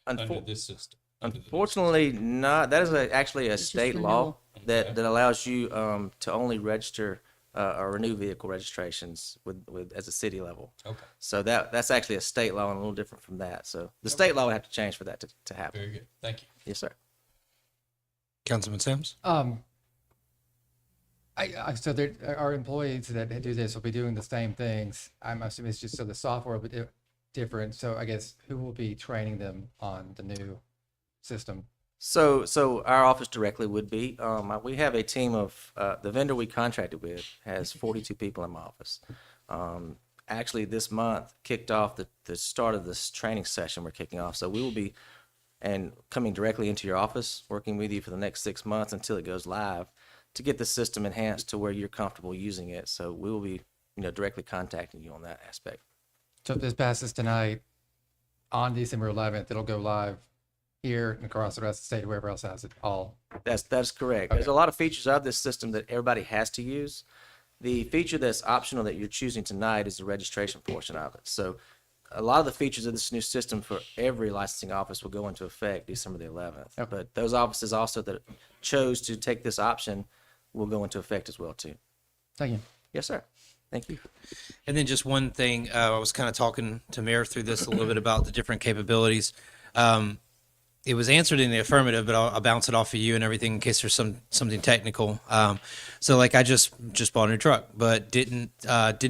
under this system? Unfortunately, not. That is actually a It's just state law renewal. that allows you to only register or renew vehicle registrations with as a city level. Okay. So that's actually a state law and a little different from that. So the state law would have to change for that to happen. Very good. Thank you. Yes, sir. Councilman Sims? I So there, our employees that do this will be doing the same things. I'm assuming it's just so the software will be different. So I guess who will be training them on the new system? So our office directly would be. We have a team of the vendor we contracted with has 42 people in my office. Actually, this month kicked off the start of this training session we're kicking off. So we will be and coming directly into your office, working with you for the next 6 months until it goes live to get the system enhanced to where you're comfortable using it. So we will be, directly contacting you on that aspect. So if this passes tonight, on December 11th, it'll go live here and across the rest of the state, whoever else has it all. That's correct. There's a lot of features of this system that everybody has to use. The feature that's optional that you're choosing tonight is the registration portion of it. So a lot of the features of this new system for every licensing office will go into effect December the 11th. Okay. But those offices also that chose to take this option will go into effect as well too. Thank you. Yes, sir. Thank you. And then just one thing, I was kind of talking to Mayor through this a little bit about the different capabilities. It was answered in the affirmative, but I'll bounce it off of you and everything in case there's something technical. So like I just bought a new truck, but did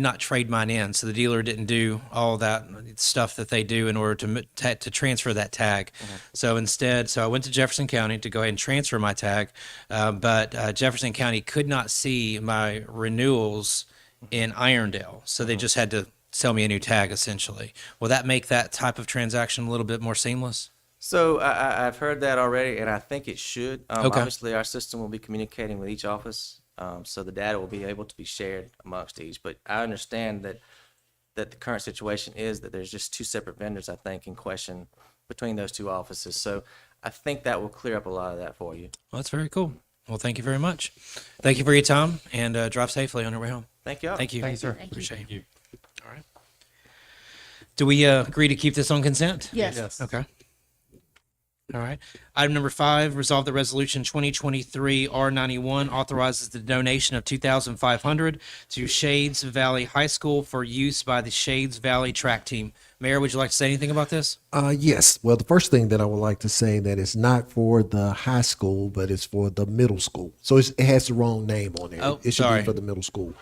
not trade mine in. So the dealer didn't do all that stuff that they do in order to transfer that tag. So instead, I went to Jefferson County to go ahead and transfer my tag, but Jefferson County could not see my renewals in Irondale. So they just had to sell me a new tag essentially. Will that make that type of transaction a little bit more seamless? So I've heard that already, and I think it should. Okay. Obviously, our system will be communicating with each office, so the data will be able to be shared amongst each. But I understand that the current situation is that there's just two separate vendors, I think, in question between those two offices. So I think that will clear up a lot of that for you. Well, that's very cool. Well, thank you very much. Thank you for your time, and drive safely on your way home. Thank you all. Thank you. Thank you, sir. Appreciate you. All right. Do we agree to keep this on consent? Yes. Okay. All right. Item number 5, resolve the resolution 2023 R91 authorizes the donation of $2,500 to Shades Valley High School for use by the Shades Valley track team. Mayor, would you like to say anything about this? Yes. Well, the first thing that I would like to say that it's not for the high school, but it's for the middle school. So it has the wrong name on it. Oh, it should sorry. be for the middle school.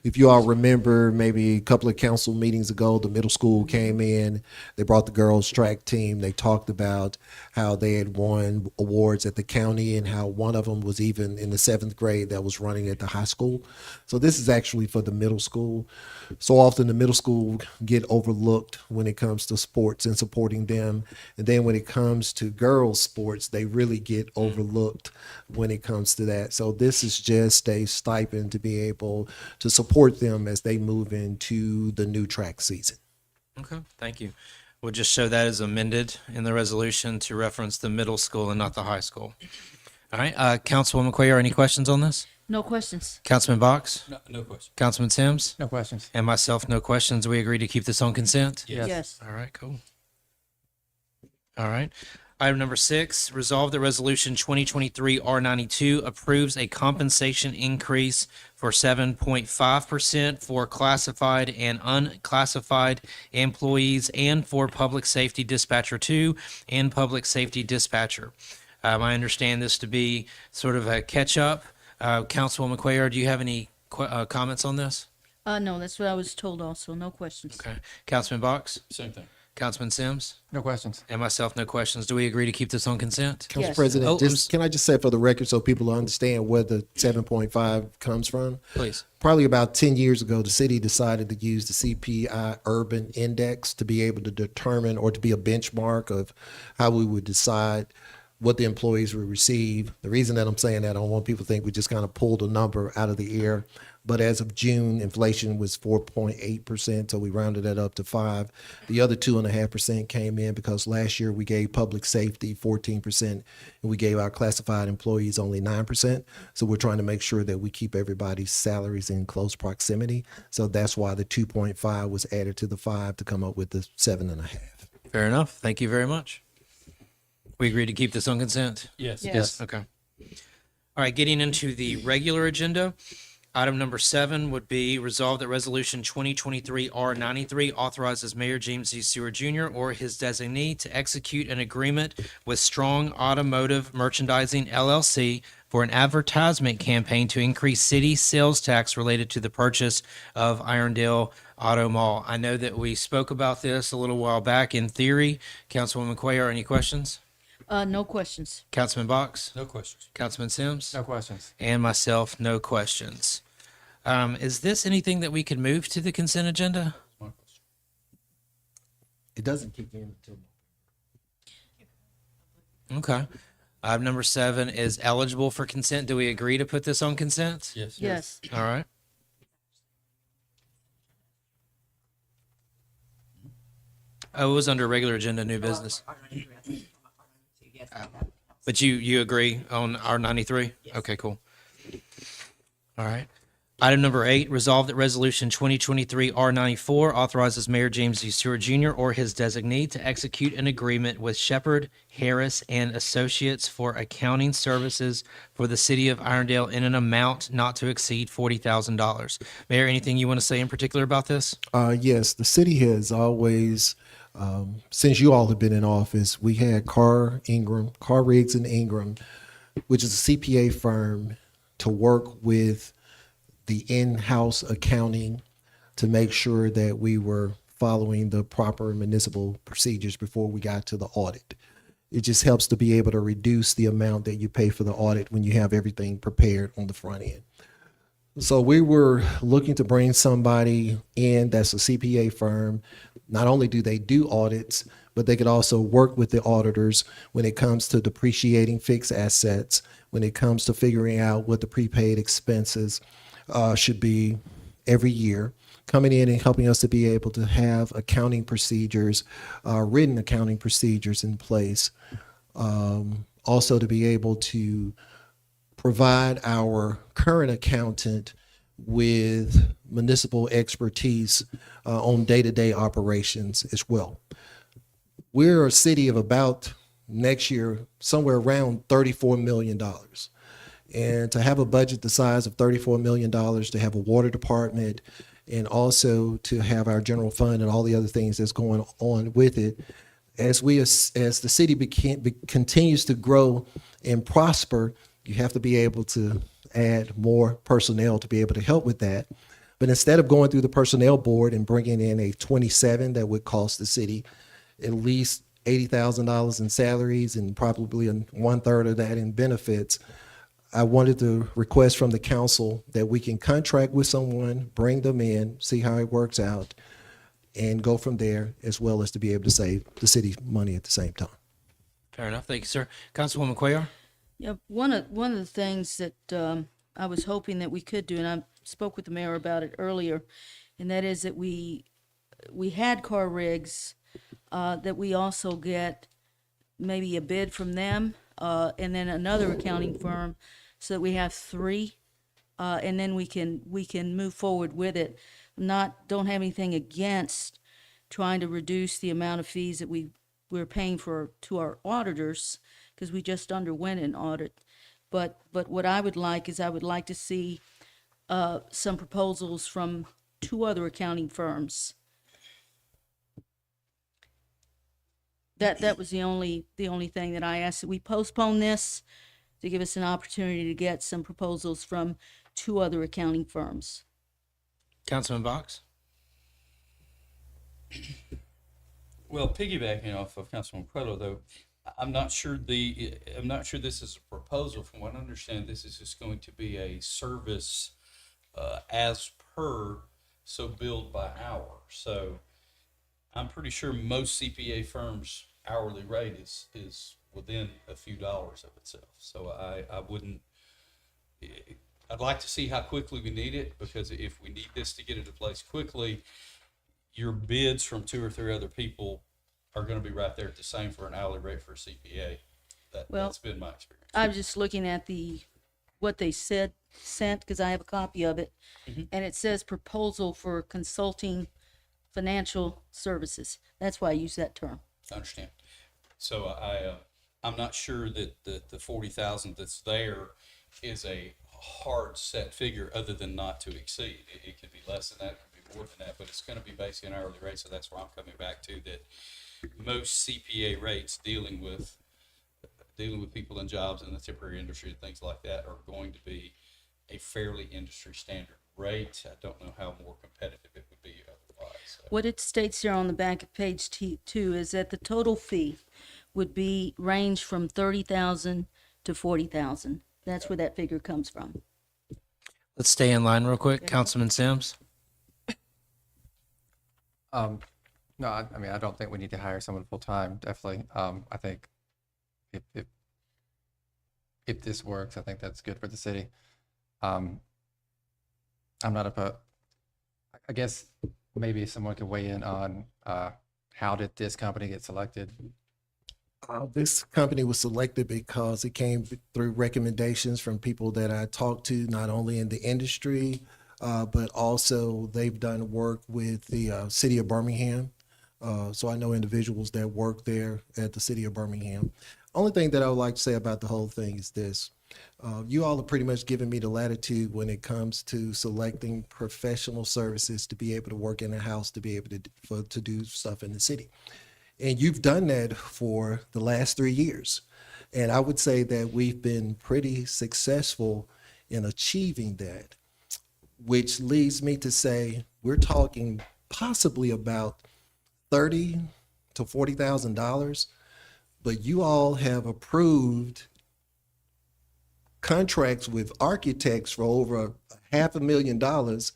If you all remember, maybe a couple of council meetings ago, the middle school came in. They brought the girls track team. They talked about how they had won awards at the county and how one of them was even in the 7th grade that was running at the high school. So this is actually for the middle school. So often the middle school get overlooked when it comes to sports and supporting them. And then when it comes to girls sports, they really get overlooked when it comes to that. So this is just a stipend to be able to support them as they move into the new track season. Okay. Thank you. We'll just show that as amended in the resolution to reference the middle school and not the high school. All right. Councilwoman Cuellar, any questions on this? No questions. Councilman Box? No question. Councilman Sims? No questions. And myself, no questions. We agree to keep this on consent? Yes. All right, cool. All right. Item number 6, resolve that resolution 2023 R92 approves a compensation increase for 7.5% for classified and unclassified employees and for public safety dispatcher 2 and public safety dispatcher. I understand this to be sort of a catch-up. Councilwoman Cuellar, do you have any comments on this? No, that's what I was told also. No questions. Okay. Councilman Box? Same thing. Councilman Sims? No questions. And myself, no questions. Do we agree to keep this on consent? Council Yes. President, Oh, can I just say for the record so people understand where the 7.5 comes from? Please. Probably about 10 years ago, the city decided to use the CPI Urban Index to be able to determine or to be a benchmark of how we would decide what the employees would receive. The reason that I'm saying that, I don't want people to think we just kind of pulled a number out of the air. But as of June, inflation was 4.8%, so we rounded that up to 5. The other 2.5% came in because last year we gave public safety 14%, and we gave our classified employees only 9%. So we're trying to make sure that we keep everybody's salaries in close proximity. So that's why the 2.5 was added to the 5 to come up with the 7.5. Fair enough. Thank you very much. We agree to keep this on consent? Yes. Yes. Okay. All right, getting into the regular agenda. Item number 7 would be resolved that resolution 2023 R93 authorizes Mayor James D. Stewart Jr. or his designee to execute an agreement with Strong Automotive Merchandising LLC for for an advertisement campaign to increase city sales tax related to the purchase of Irondale Auto Mall. I know that we spoke about this a little while back in theory. Councilwoman Cuellar, any questions? No questions. Councilman Box? No questions. Councilman Sims? No questions. And myself, no questions. Is this anything that we could move to the consent agenda? It doesn't kick in until. Okay. Item number 7 is eligible for consent. Do we agree to put this on consent? Yes. Yes. All right. Oh, it was under regular agenda, new business. But you agree on R93? Okay, cool. All right. Item number 8, resolve that resolution 2023 R94 authorizes Mayor James D. Stewart Jr. or his designee to execute an agreement with Shepherd, Harris, and Associates for accounting services for the city of Irondale in an amount not to exceed $40,000. Mayor, anything you want to say in particular about this? Yes, the city has always, since you all have been in office, we had Carr Riggs and Ingram, which is a CPA firm, to work with the in-house accounting to make sure that we were following the proper municipal procedures before we got to the audit. It just helps to be able to reduce the amount that you pay for the audit when you have everything prepared on the front end. So we were looking to bring somebody in that's a CPA firm. Not only do they do audits, but they could also work with the auditors when it comes to depreciating fixed assets, when it comes to figuring out what the prepaid expenses should be every year, coming in and helping us to be able to have accounting procedures, written accounting procedures in place. Also to be able to provide our current accountant with municipal expertise on day-to-day operations as well. We're a city of about, next year, somewhere around $34 million. And to have a budget the size of $34 million, to have a water department, and also to have our general fund and all the other things that's going on with it, as the city continues to grow and prosper, you have to be able to add more personnel to be able to help with that. But instead of going through the personnel board and bringing in a 27 that would cost the city at least $80,000 in salaries and probably 1/3 of that in benefits, I wanted to request from the council that we can contract with someone, bring them in, see how it works out, and go from there, as well as to be able to save the city money at the same time. Fair enough. Thank you, sir. Councilwoman Cuellar? Yeah, one of the things that I was hoping that we could do, and I spoke with the mayor about it earlier, and that is that we had Carr Riggs, that we also get maybe a bid from them, and then another accounting firm, so that we have 3, and then we can move forward with it. Don't have anything against trying to reduce the amount of fees that we're paying to our auditors, because we just underwent an audit. But what I would like is I would like to see some proposals from 2 other accounting firms. That was the only thing that I asked, that we postpone this to give us an opportunity to get some proposals from 2 other accounting firms. Councilman Box? Well, piggybacking off of Councilman Cuellar, though, I'm not sure this is a proposal. From what I understand, this is just going to be a service as per, so billed by hour. So I'm pretty sure most CPA firms' hourly rate is within a few dollars of itself. So I wouldn't. I'd like to see how quickly we need it, because if we need this to get into place quickly, your bids from 2 or 3 other people are going to be right there at the same for an hourly rate for a CPA. That's been my experience. I was just looking at what they sent, because I have a copy of it, and it says proposal for consulting financial services. That's why I use that term. I understand. So I'm not sure that the 40,000 that's there is a hard set figure other than not to exceed. It could be less than that, it could be more than that, but it's going to be based on hourly rate. So that's where I'm coming back to, that most CPA rates dealing with dealing with people and jobs in the temporary industry and things like that are going to be a fairly industry standard rate. I don't know how more competitive it would be otherwise. So. What it states here on the back of page 2 is that the total fee would be range from 30,000 to 40,000. That's where that figure comes from. Let's stay in line real quick. Councilman Sims? No, I mean, I don't think we need to hire someone full-time, definitely. I think if this works, I think that's good for the city. I'm not I guess maybe someone could weigh in on how did this company get selected? This company was selected because it came through recommendations from people that I talked to, not only in the industry, but also they've done work with the city of Birmingham. So I know individuals that work there at the city of Birmingham. Only thing that I would like to say about the whole thing is this. You all are pretty much giving me the latitude when it comes to selecting professional services to be able to work in a house, to be able to do stuff in the city. And you've done that for the last 3 years. And I would say that we've been pretty successful in achieving that, which leads me to say we're talking possibly about $30,000 to $40,000, but you all have approved contracts with architects for over $500,000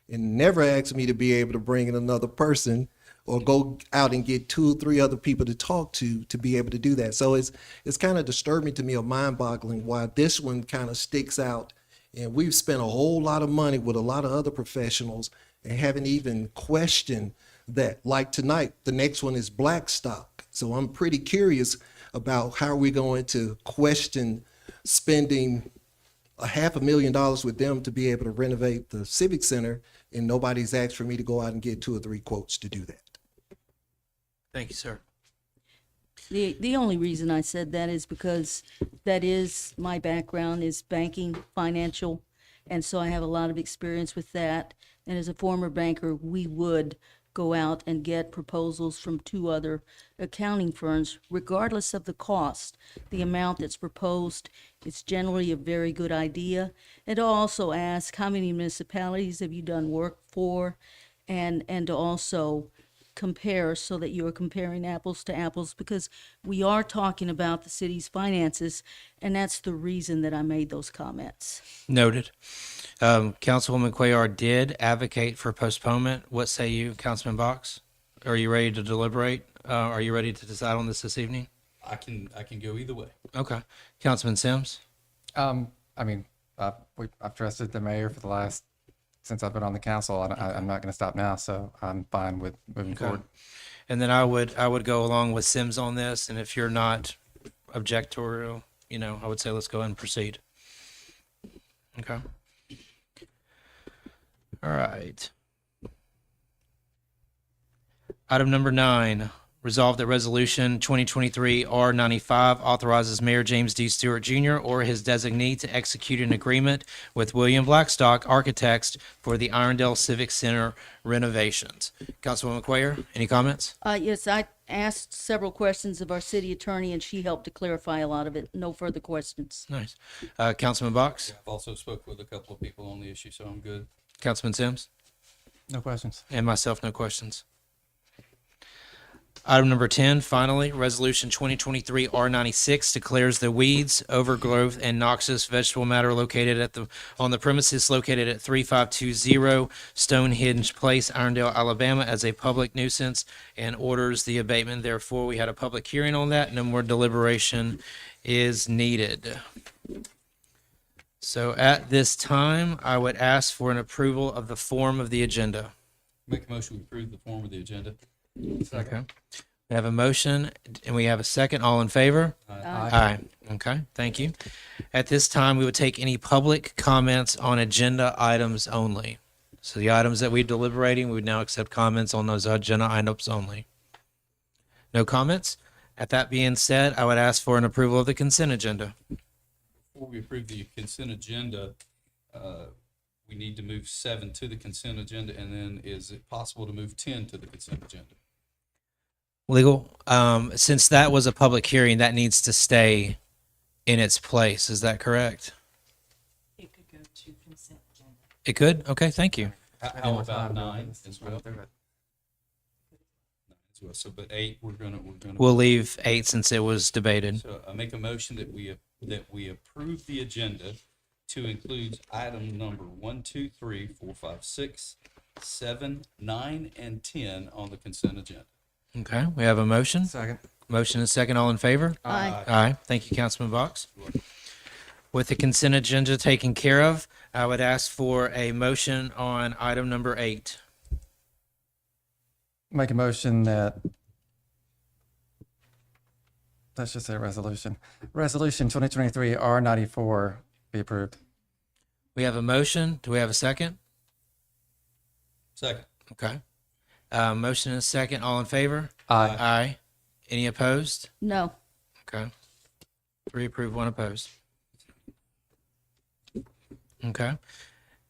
and never asked me to be able to bring in another person or go out and get 2 or 3 other people to talk to be able to do that. So it's kind of disturbing to me, or mind-boggling, why this one kind of sticks out. And we've spent a whole lot of money with a lot of other professionals and haven't even questioned that. Like tonight, the next one is Blackstock. So I'm pretty curious about how we're going to question spending $500,000 with them to be able to renovate the Civic Center, and nobody's asked for me to go out and get 2 or 3 quotes to do that. Thank you, sir. The only reason I said that is because that is my background is banking, financial, and so I have a lot of experience with that. And as a former banker, we would go out and get proposals from 2 other accounting firms, regardless of the cost. The amount that's proposed is generally a very good idea. And to also ask how many municipalities have you done work for, and to also compare so that you are comparing apples to apples, because we are talking about the city's finances, and that's the reason that I made those comments. Noted. Councilwoman Cuellar did advocate for postponement. What say you, Councilman Box? Are you ready to deliberate? Are you ready to decide on this evening? I can go either way. Okay. Councilman Sims? I mean, I've trusted the mayor for the last, since I've been on the council. I'm not going to stop now, so I'm fine with moving forward. And then I would go along with Sims on this, and if you're not objectorial, I would say let's go ahead and proceed. Okay. All right. Item number 9, resolve that resolution 2023 R95 authorizes Mayor James D. Stewart Jr. or his designee to execute an agreement with William Blackstock Architects for the Irondale Civic Center renovations. Councilwoman Cuellar, any comments? Yes, I asked several questions of our city attorney, and she helped to clarify a lot of it. No further questions. Nice. Councilman Box? I've also spoke with a couple of people on the issue, so I'm good. Councilman Sims? No questions. And myself, no questions. Item number 10, finally, resolution 2023 R96 declares the weeds, overgrowth, and noxious vegetable matter located on the premises located at 3520 Stonehenge Place, Irondale, Alabama, as a public nuisance and orders the abatement. Therefore, we had a public hearing on that. No more deliberation is needed. So at this time, I would ask for an approval of the form of the agenda. Make a motion to approve the form of the agenda. Okay. We have a motion and we have a second. All in favor? Aye. Okay, thank you. At this time, we would take any public comments on agenda items only. So the items that we're deliberating, we would now accept comments on those agenda items only. No comments? At that being said, I would ask for an approval of the consent agenda. Before we approve the consent agenda, we need to move 7 to the consent agenda, and then is it possible to move 10 to the consent agenda? Legal, since that was a public hearing, that needs to stay in its place. Is that correct? It could go to consent agenda. It could? Okay, thank you. How about 9 as well? 9 as well. So, but 8, we're gonna. We'll leave 8 since it was debated. So I make a motion that we approve the agenda to include item number 1, 2, 3, 4, 5, 6, 7, 9, and 10 on the consent agenda. Okay, we have a motion. Second. Motion and second. All in favor? Aye. Aye. Thank you, Councilman Box. With the consent agenda taken care of, I would ask for a motion on item number 8. Make a motion that, let's just say resolution. Resolution 2023 R94 be approved. We have a motion. Do we have a second? Second. Okay. Motion and a second. All in favor? Aye. Aye. Any opposed? No. Okay. 3 approved, 1 opposed. Okay.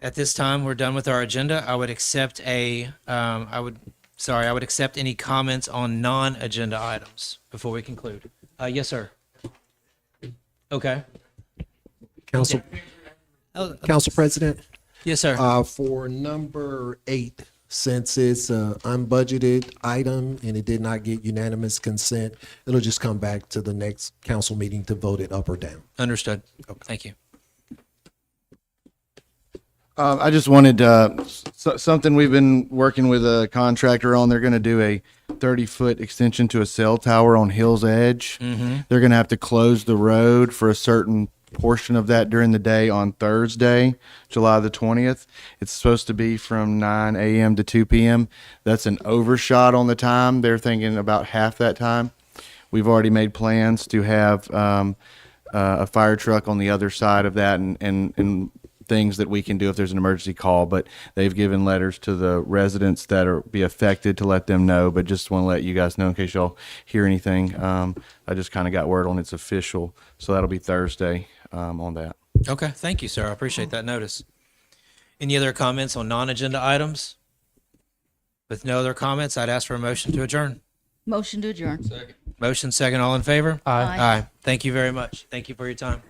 At this time, we're done with our agenda. I would accept I would accept any comments on non-agenda items before we conclude. Yes, sir. Okay. Council President, Yes, sir. for number 8, since it's an unbudgeted item and it did not get unanimous consent, it'll just come back to the next council meeting to vote it up or down. Understood. Thank you. I just wanted something we've been working with a contractor on. They're going to do a 30-foot extension to a cell tower on Hill's Edge. They're going to have to close the road for a certain portion of that during the day on Thursday, July the 20th. It's supposed to be from 9 a.m. to 2 p.m. That's an overshot on the time. They're thinking about half that time. We've already made plans to have a fire truck on the other side of that and things that we can do if there's an emergency call, but they've given letters to the residents that are be affected to let them know, but just want to let you guys know in case y'all hear anything. I just kind of got word on it's official, so that'll be Thursday on that. Okay. Thank you, sir. I appreciate that notice. Any other comments on non-agenda items? With no other comments, I'd ask for a motion to adjourn. Motion to adjourn. Second. Motion second. All in favor? Aye. Aye. Thank you very much. Thank you for your time.